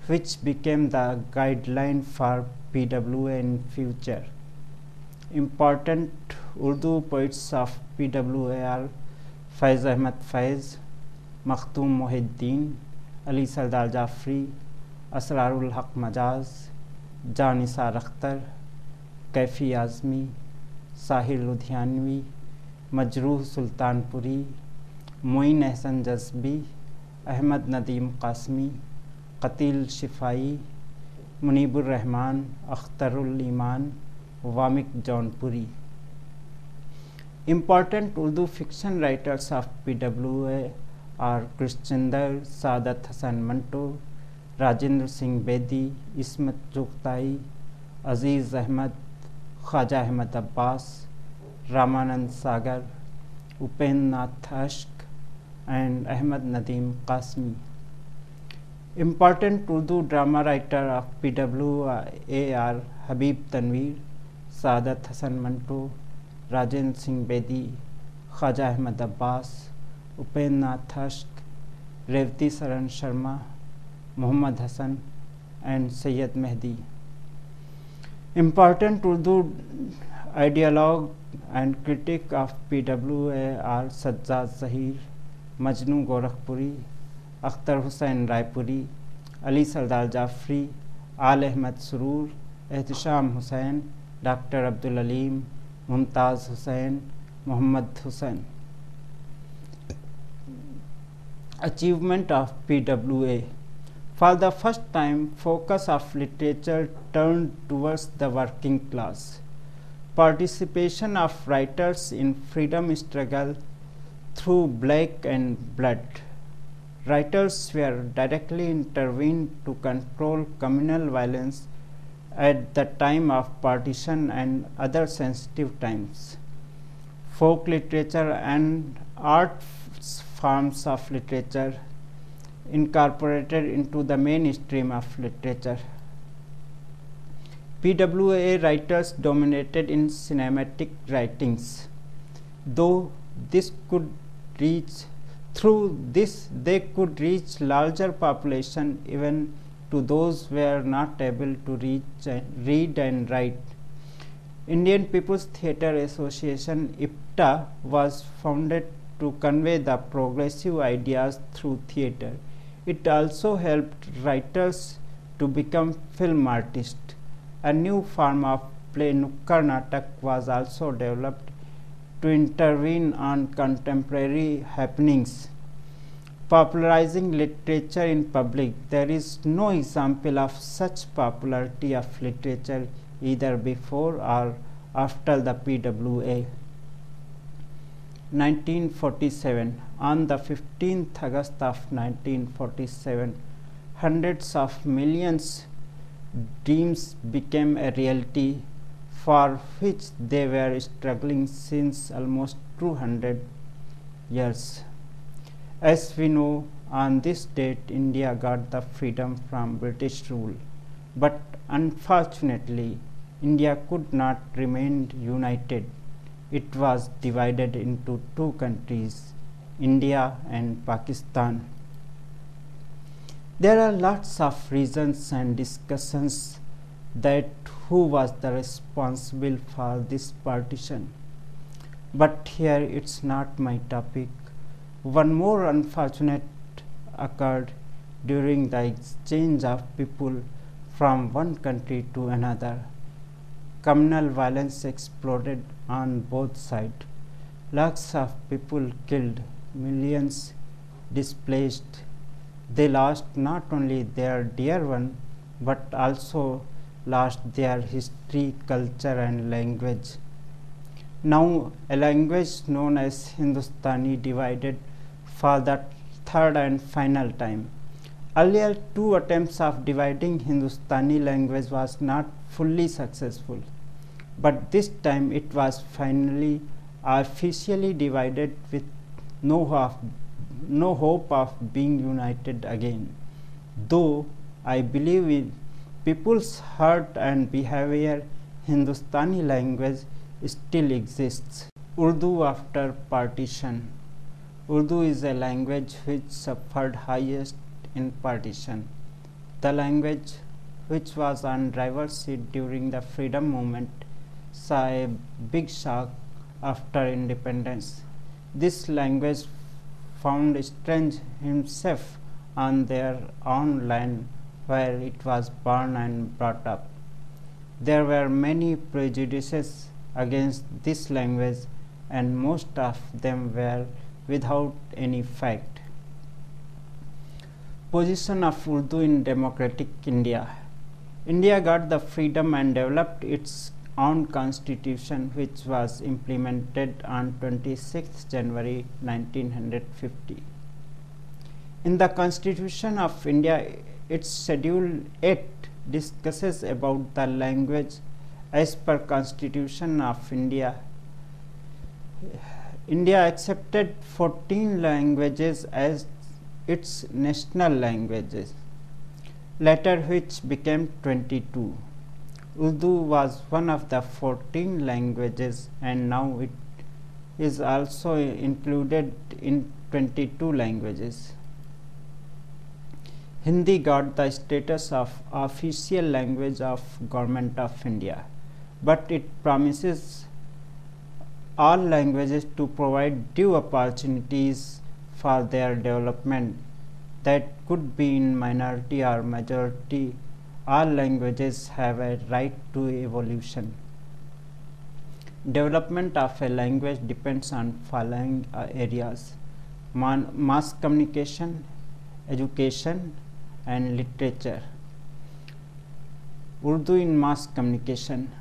which became the guideline for PWA in future. Important Urdu poets of PWA are Faiz Ahmad Faiz, Makhdoom Mohiuddin, Ali Sardar Jafri, Asrarul Haq Majaz, Janisar Akhtar, Kaifi Azmi, Sahil Ludhianvi, Majruh Sultanpuri, Moin Ehsan Jazbi, Ahmad Nadeem Qasmi, Qatil Shifai, Munibur Rahman, Akhtarul Iman, Wamik Jaunpuri. Important Urdu fiction writers of PWA are Krishchandar, Saadat Hasan Manto, Rajendra Singh Bedi, Ismat Chughtai, Aziz Ahmad, Khwaja Ahmad Abbas, Ramanand Sagar, Upen Nath Ashk and Ahmad Nadeem Qasmi. Important Urdu drama writer of PWA are Habib Tanveer, Saadat Hasan Manto, Rajendra Singh Bedi, Khwaja Ahmad Abbas, Upen Nath Ashk, Revati Saran Sharma, Muhammad Hassan and Sayyid Mehdi. Important Urdu ideologue and critic of PWA are Sajjad Zahir, Majnu Gorakhpuri, Akhtar Hussain Raipuri, Ali Sardar Jafri, Al Ahmad Surur, Ehtisham Hussain, Dr. Abdul Alim, Mumtaz Hussain, Muhammad Hussain. Achievement of PWA. For the first time, focus of literature turned towards the working class. Participation of writers in freedom struggle through black and blood. Writers were directly intervened to control communal violence at the time of partition and other sensitive times. Folk literature and art forms of literature incorporated into the mainstream of literature. PWA writers dominated in cinematic writings, though this could reach through this they could reach larger population even to those who were not able to read and write. Indian People's Theatre Association IPTA was founded to convey the progressive ideas through theatre. It also helped writers to become film artists. A new form of play, Nukkad Natak, was also developed to intervene on contemporary happenings, popularizing literature in public. There is no example of such popularity of literature either before or after the PWA. 1947. On the 15th August of 1947, hundreds of millions dreams became a reality for which they were struggling since almost 200 years. As we know, on this date India got the freedom from British rule, but unfortunately India could not remain united. It was divided into two countries, India and Pakistan. There are lots of reasons and discussions that who was the responsible for this partition, but here it's not my topic. One more unfortunate occurred during the exchange of people from one country to another. Communal violence exploded on both sides. Lakhs of people killed, millions displaced. They lost not only their dear one, but also lost their history, culture and language. Now a language known as Hindustani divided for the third and final time. Earlier two attempts of dividing Hindustani language was not fully successful, but this time it was finally officially divided with no hope of being united again. Though I believe in people's heart and behavior, Hindustani language still exists. Urdu after partition. Urdu is a language which suffered highest in partition. The language which was on driver's seat during the freedom movement saw a big shock after independence. This language found strength himself on their own land where it was born and brought up. There were many prejudices against this language and most of them were without any fact. Position of Urdu in democratic India. India got the freedom and developed its own constitution, which was implemented on 26 January 1950. In the Constitution of India, its Schedule 8 discusses about the language. As per Constitution of India, India accepted 14 languages as its national languages, later which became 22. Urdu was one of the 14 languages and now it is also included in 22 languages. Hindi got the status of official language of Government of India, but it promises all languages to provide due opportunities for their development. That could be in minority or majority. All languages have a right to evolution. Development of a language depends on following areas: mass communication, education, and literature. Urdu in mass communication.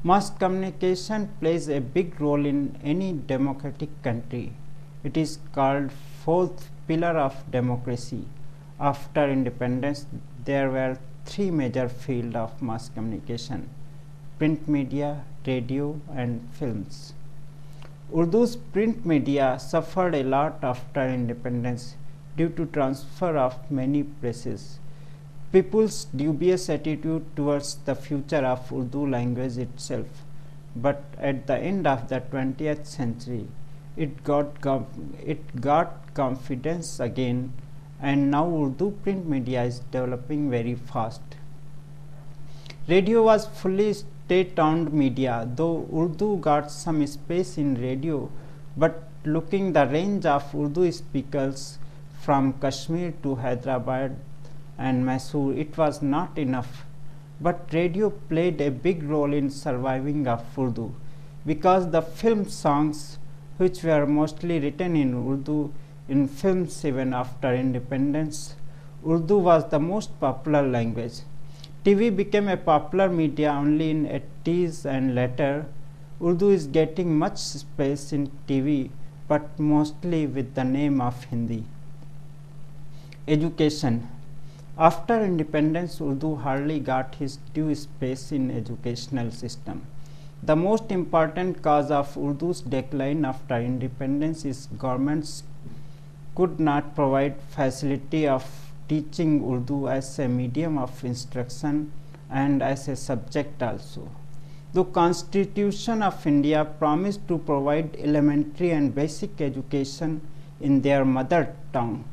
Mass communication plays a big role in any democratic country. It is called fourth pillar of democracy. After independence, there were three major fields of mass communication: print media, radio, and films. Urdu's print media suffered a lot after independence due to transfer of many presses. People's dubious attitude towards the future of Urdu language itself, but at the end of the 20th century, it got confidence again, and now Urdu print media is developing very fast. Radio was fully state-owned media, though Urdu got some space in radio, but looking the range of Urdu speakers from Kashmir to Hyderabad and Mysore, it was not enough. But radio played a big role in surviving of Urdu, because the film songs, which were mostly written in Urdu in films even after independence, Urdu was the most popular language. TV became a popular media only in 80s and later. Urdu is getting much space in TV, but mostly with the name of Hindi. Education. After independence, Urdu hardly got his due space in educational system. The most important cause of Urdu's decline after independence is governments could not provide facility of teaching Urdu as a medium of instruction and as a subject also. The Constitution of India promised to provide elementary and basic education in their mother tongue.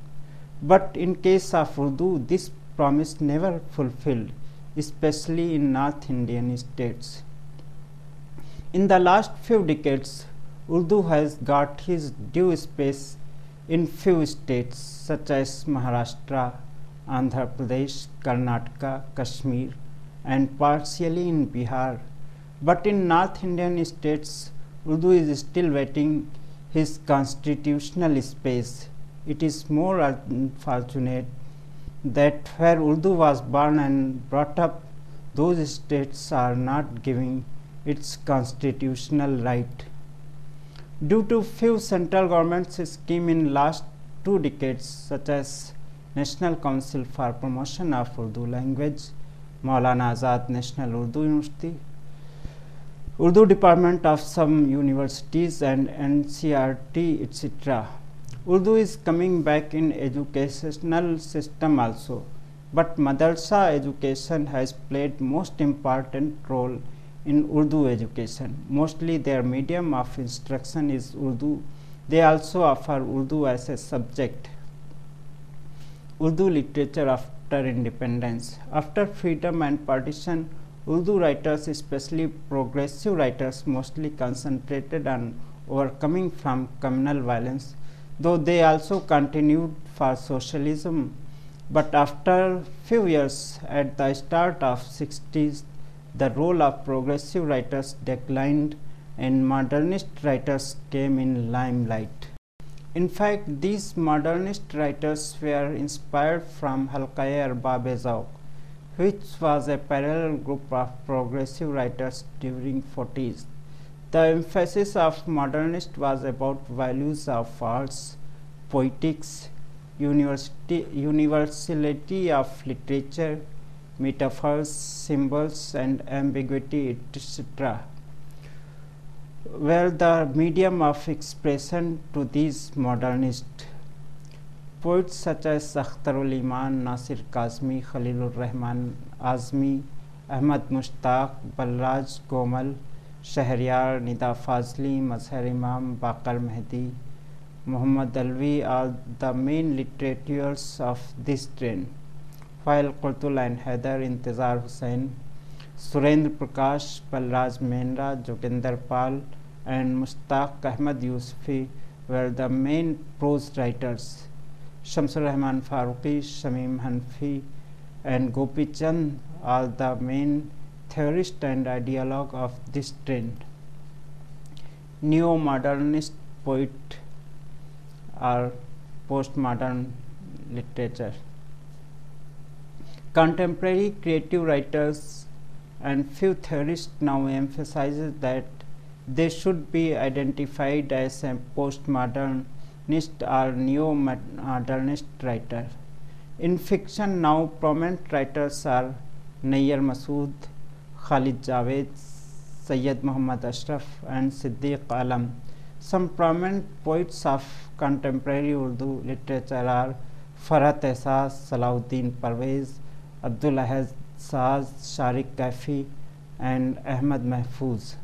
But in case of Urdu, this promise never fulfilled, especially in North Indian states. In the last few decades, Urdu has got his due space in few states such as Maharashtra, Andhra Pradesh, Karnataka, Kashmir, and partially in Bihar. But in North Indian states, Urdu is still waiting his constitutional space. It is more unfortunate that where Urdu was born and brought up, those states are not giving its constitutional right. Due to few central government's scheme in last 2 decades, such as National Council for Promotion of Urdu Language, Maulana Azad National Urdu University, Urdu Department of some universities and NCRT, etc. Urdu is coming back in educational system also, but madrasa education has played most important role in Urdu education. Mostly their medium of instruction is Urdu. They also offer Urdu as a subject. Urdu literature after independence. After freedom and partition, Urdu writers, especially progressive writers, mostly concentrated on overcoming from communal violence, though they also continued for socialism. But after few years, at the start of 60s, the role of progressive writers declined and modernist writers came in limelight. In fact, these modernist writers were inspired from Halqa-e Arbab-e-Zawq, which was a parallel group of progressive writers during 40s. The emphasis of modernist was about values of arts, poetics, universality of literature, metaphors, symbols, and ambiguity, etc., were the medium of expression to these modernists. Poets such as Akhtarul Iman, Nasir Kazmi, Khalilur Rahman Azmi, Ahmad Mushtaq, Balraj Komal, Shahriyar, Nida Fazli, Mazhar Imam, Baqir Mehdi, Muhammad Alvi are the main literatures of this trend, while Qurtul and Haider, Intizar Hussain, Surendra Prakash, Balraj Mehra, Joginder Pal, and Mushtaq Ahmad Yusufi were the main prose writers. Shamsur Rahman Farooqi, Shamim Hanfi, and Gopi Chand are the main theorists and ideologues of this trend. Neo-modernist poet or postmodern literature. Contemporary creative writers and few theorists now emphasize that they should be identified as a postmodernist or neo-modernist writer. In fiction now prominent writers are Nayyar Masood, Khalid Javed, Sayyid Muhammad Ashraf and Siddiq Alam. Some prominent poets of contemporary Urdu literature are Farhat Ehsas, Salahuddin Parvez, Abdul Ahad Saaz, Sharik Kaifi and Ahmad Mahfouz.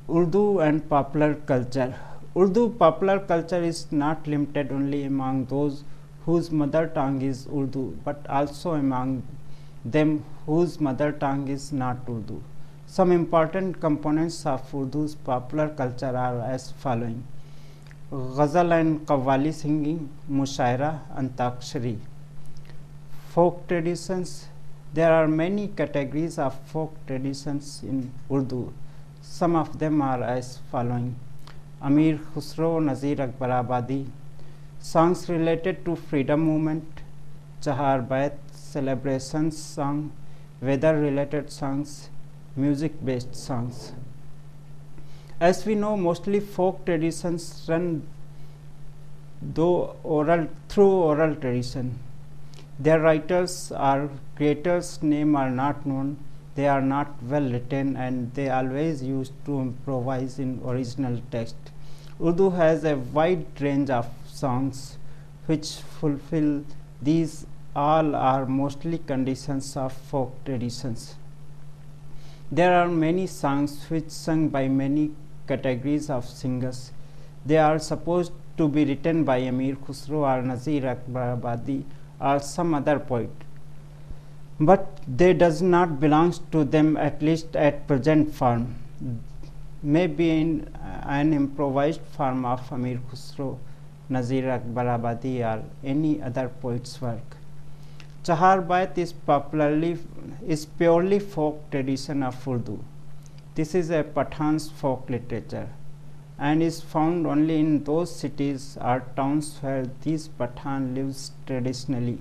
Urdu and popular culture. Urdu popular culture is not limited only among those whose mother tongue is Urdu, but also among them whose mother tongue is not Urdu. Some important components of Urdu's popular culture are as following: ghazal and qawwali singing, mushaira, antakshari. Folk traditions. There are many categories of folk traditions in Urdu. Some of them are as following: Amir Khusro, Nazir Akbarabadi, songs related to freedom movement, Chahar Bait, celebrations song, weather related songs, music based songs. As we know, mostly folk traditions run through oral tradition. Their writers or creators' name are not known, they are not well written, and they always used to improvise in original text. Urdu has a wide range of songs which fulfill these all are mostly conditions of folk traditions. There are many songs which sung by many categories of singers. They are supposed to be written by Amir Khusro or Nazir Akbarabadi or some other poet, but they does not belong to them, at least at present form. May be in an improvised form of Amir Khusro, Nazir Akbarabadi or any other poet's work. Chahar Bait is purely folk tradition of Urdu. This is a Pathan's folk literature and is found only in those cities or towns where these Pathan lives traditionally.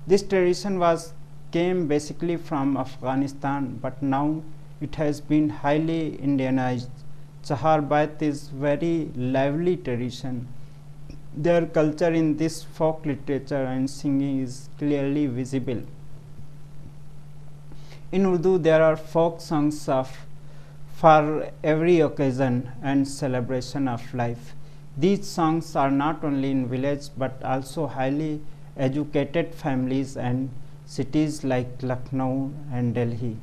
This tradition came basically from Afghanistan, but now it has been highly Indianized. Chahar Bait is very lively tradition. Their culture in this folk literature and singing is clearly visible. In Urdu, there are folk songs for every occasion and celebration of life. These songs are not only in village but also highly educated families and cities like Lucknow and Delhi.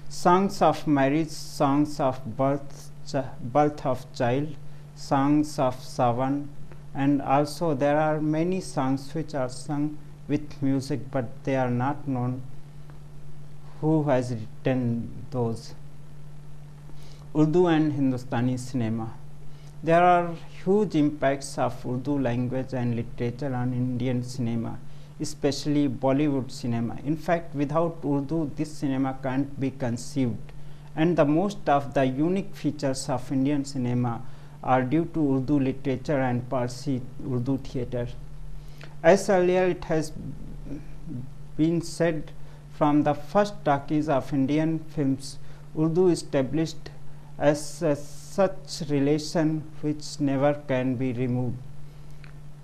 Songs of marriage, songs of birth of child, songs of Sawan, and also there are many songs which are sung with music, but they are not known who has written those. Urdu and Hindustani cinema. There are huge impacts of Urdu language and literature on Indian cinema, especially Bollywood cinema. In fact, without Urdu, this cinema can't be conceived, and the most of the unique features of Indian cinema are due to Urdu literature and Parsi Urdu theatre. As earlier it has been said, from the first talkies of Indian films, Urdu established as such relation which never can be removed.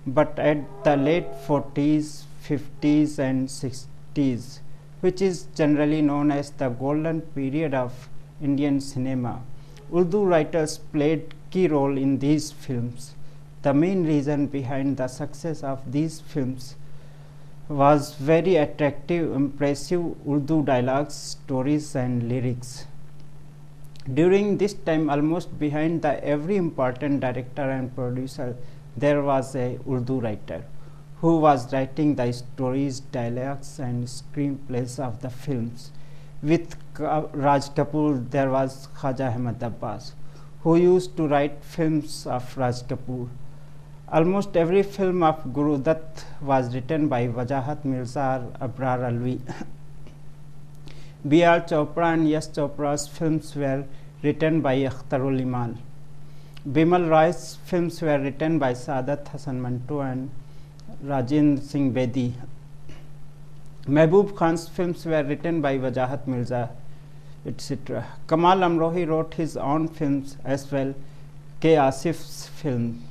But at the late 40s, 50s and 60s, which is generally known as the golden period of Indian cinema, Urdu writers played key role in these films. The main reason behind the success of these films was very attractive, impressive Urdu dialogues, stories and lyrics. During this time, almost behind every important director and producer, there was a Urdu writer who was writing the stories, dialogues and screenplays of the films. With Raj Kapoor, there was Khaja Ahmad Abbas, who used to write films of Raj Kapoor. Almost every film of Guru Dutt was written by Wajahat Mirza or Abrar Alvi. B.R. Chopra and Yash Chopra's films were written by Akhtarul Imal. Bimal Roy's films were written by Saadat Hasan Manto and Rajendra Singh Bedi. Mehboob Khan's films were written by Wajahat Mirza, etc. Kamal Amrohi wrote his own films as well. K. Asif's film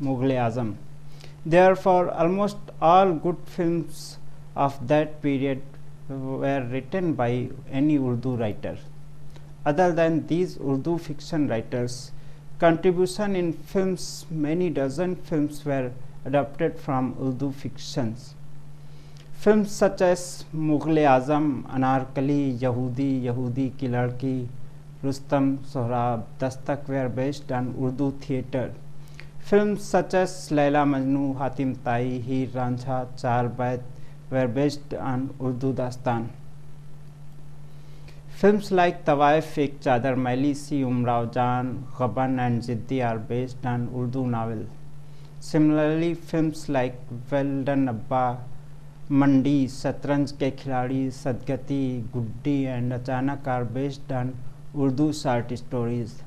Mughal-e-Azam. Therefore, almost all good films of that period were written by any Urdu writer. Other than these Urdu fiction writers' contribution in films, many dozen films were adapted from Urdu fictions. Films such as Mughal-e-Azam, Anarkali, Yahudi Ki Ladki, Rustam, Sohrab, Dastak were based on Urdu theatre. Films such as Laila Majnu, Hatim Tai, Heer Ranjha, Char Baid were based on Urdu Dastan. Films like Tawaif Ek Chadar Maili Si, Umrao Jan, Ghaban and Ziddi are based on Urdu novel. Similarly, films like Well Done Abba, Mandi, Satranj Ke Khiladi, Sadgati, Guddi and Achanak are based on Urdu short stories.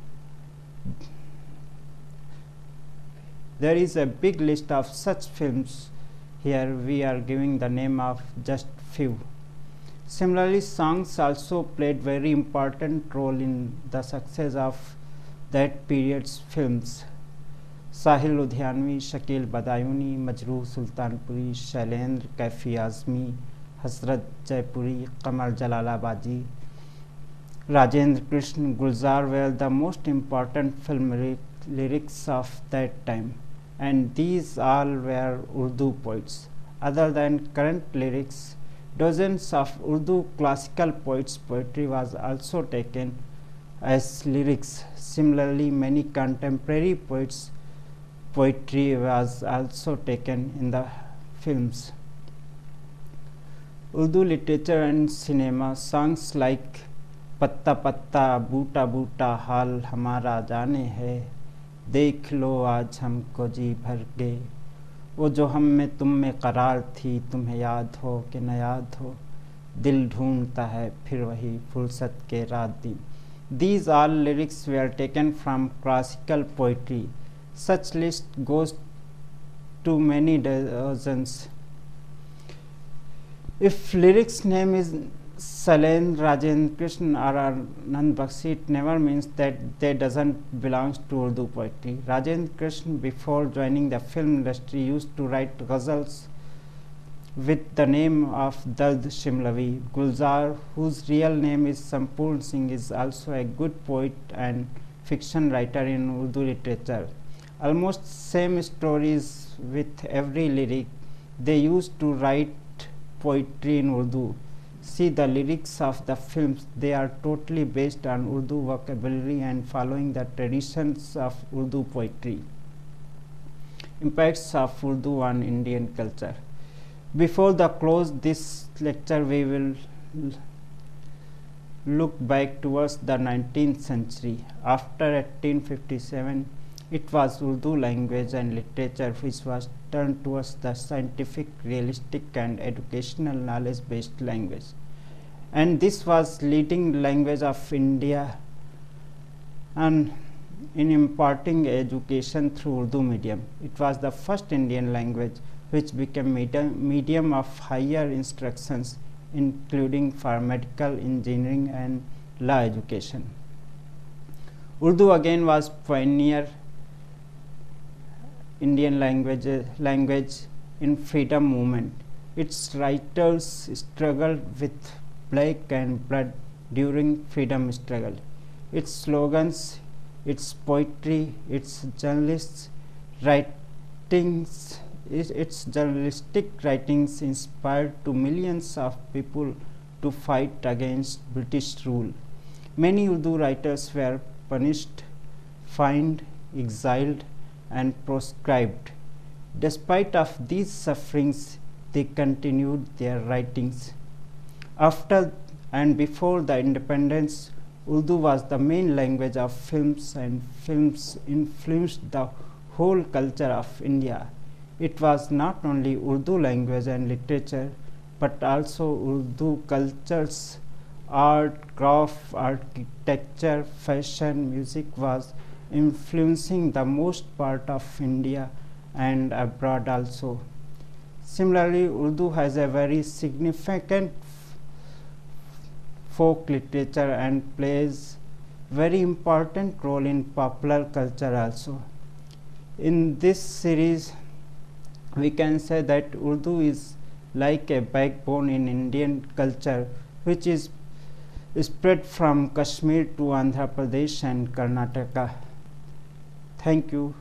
There is a big list of such films. Here we are giving the name of just few. Similarly, songs also played very important role in the success of that period's films. Sahil Ludhianvi, Shakil Badayuni, Majrooh Sultanpuri, Shailendra, Kaifi Azmi, Hasrat Jaipuri, Kamal Jalalabadi, Rajendra Krishna, Gulzar were the most important film lyrics of that time, and these all were Urdu poets. Other than current lyrics, dozens of Urdu classical poets' poetry was also taken as lyrics. Similarly, many contemporary poets' poetry was also taken in the films. Urdu literature and cinema, songs like पत्ता पत्ता बूटा बूटा हाल हमारा जाने है, देख लो आज हमको जी भर के, वो जो हम में तुम में करार थी, तुम्हें याद हो कि न याद हो, दिल ढूंढता है फिर वही फुर्सत के रात दिन. These all lyrics were taken from classical poetry. Such list goes to many dozens. If lyrics name is Shailendra, Rajendra Krishna or Anand Bakshi, it never means that they doesn't belong to Urdu poetry. Rajendra Krishna, before joining the film industry, used to write ghazals with the name of Dard Shimlavi. Gulzar, whose real name is Sampurn Singh, is also a good poet and fiction writer in Urdu literature. Almost same stories with every lyric. They used to write poetry in Urdu. See the lyrics of the films, they are totally based on Urdu vocabulary and following the traditions of Urdu poetry. Impacts of Urdu on Indian culture. Before the close this lecture, we will look back towards the 19th century. After 1857, it was Urdu language and literature which was turned towards the scientific, realistic and educational knowledge-based language. And this was leading language of India and in imparting education through Urdu medium. It was the first Indian language which became medium of higher instructions, including for medical, engineering and law education. Urdu again was pioneer Indian language in freedom movement. Its writers struggled with black and blood during freedom struggle. Its slogans, its poetry, its journalistic writings inspired to millions of people to fight against British rule. Many Urdu writers were punished, fined, exiled and proscribed. Despite of these sufferings, they continued their writings. After and before the independence, Urdu was the main language of films, and films influenced the whole culture of India. It was not only Urdu language and literature, but also Urdu cultures, art, craft, architecture, fashion, music was influencing the most part of India and abroad also. Similarly, Urdu has a very significant folk literature and plays very important role in popular culture also. In this series, we can say that Urdu is like a backbone in Indian culture, which is spread from Kashmir to Andhra Pradesh and Karnataka. Thank you.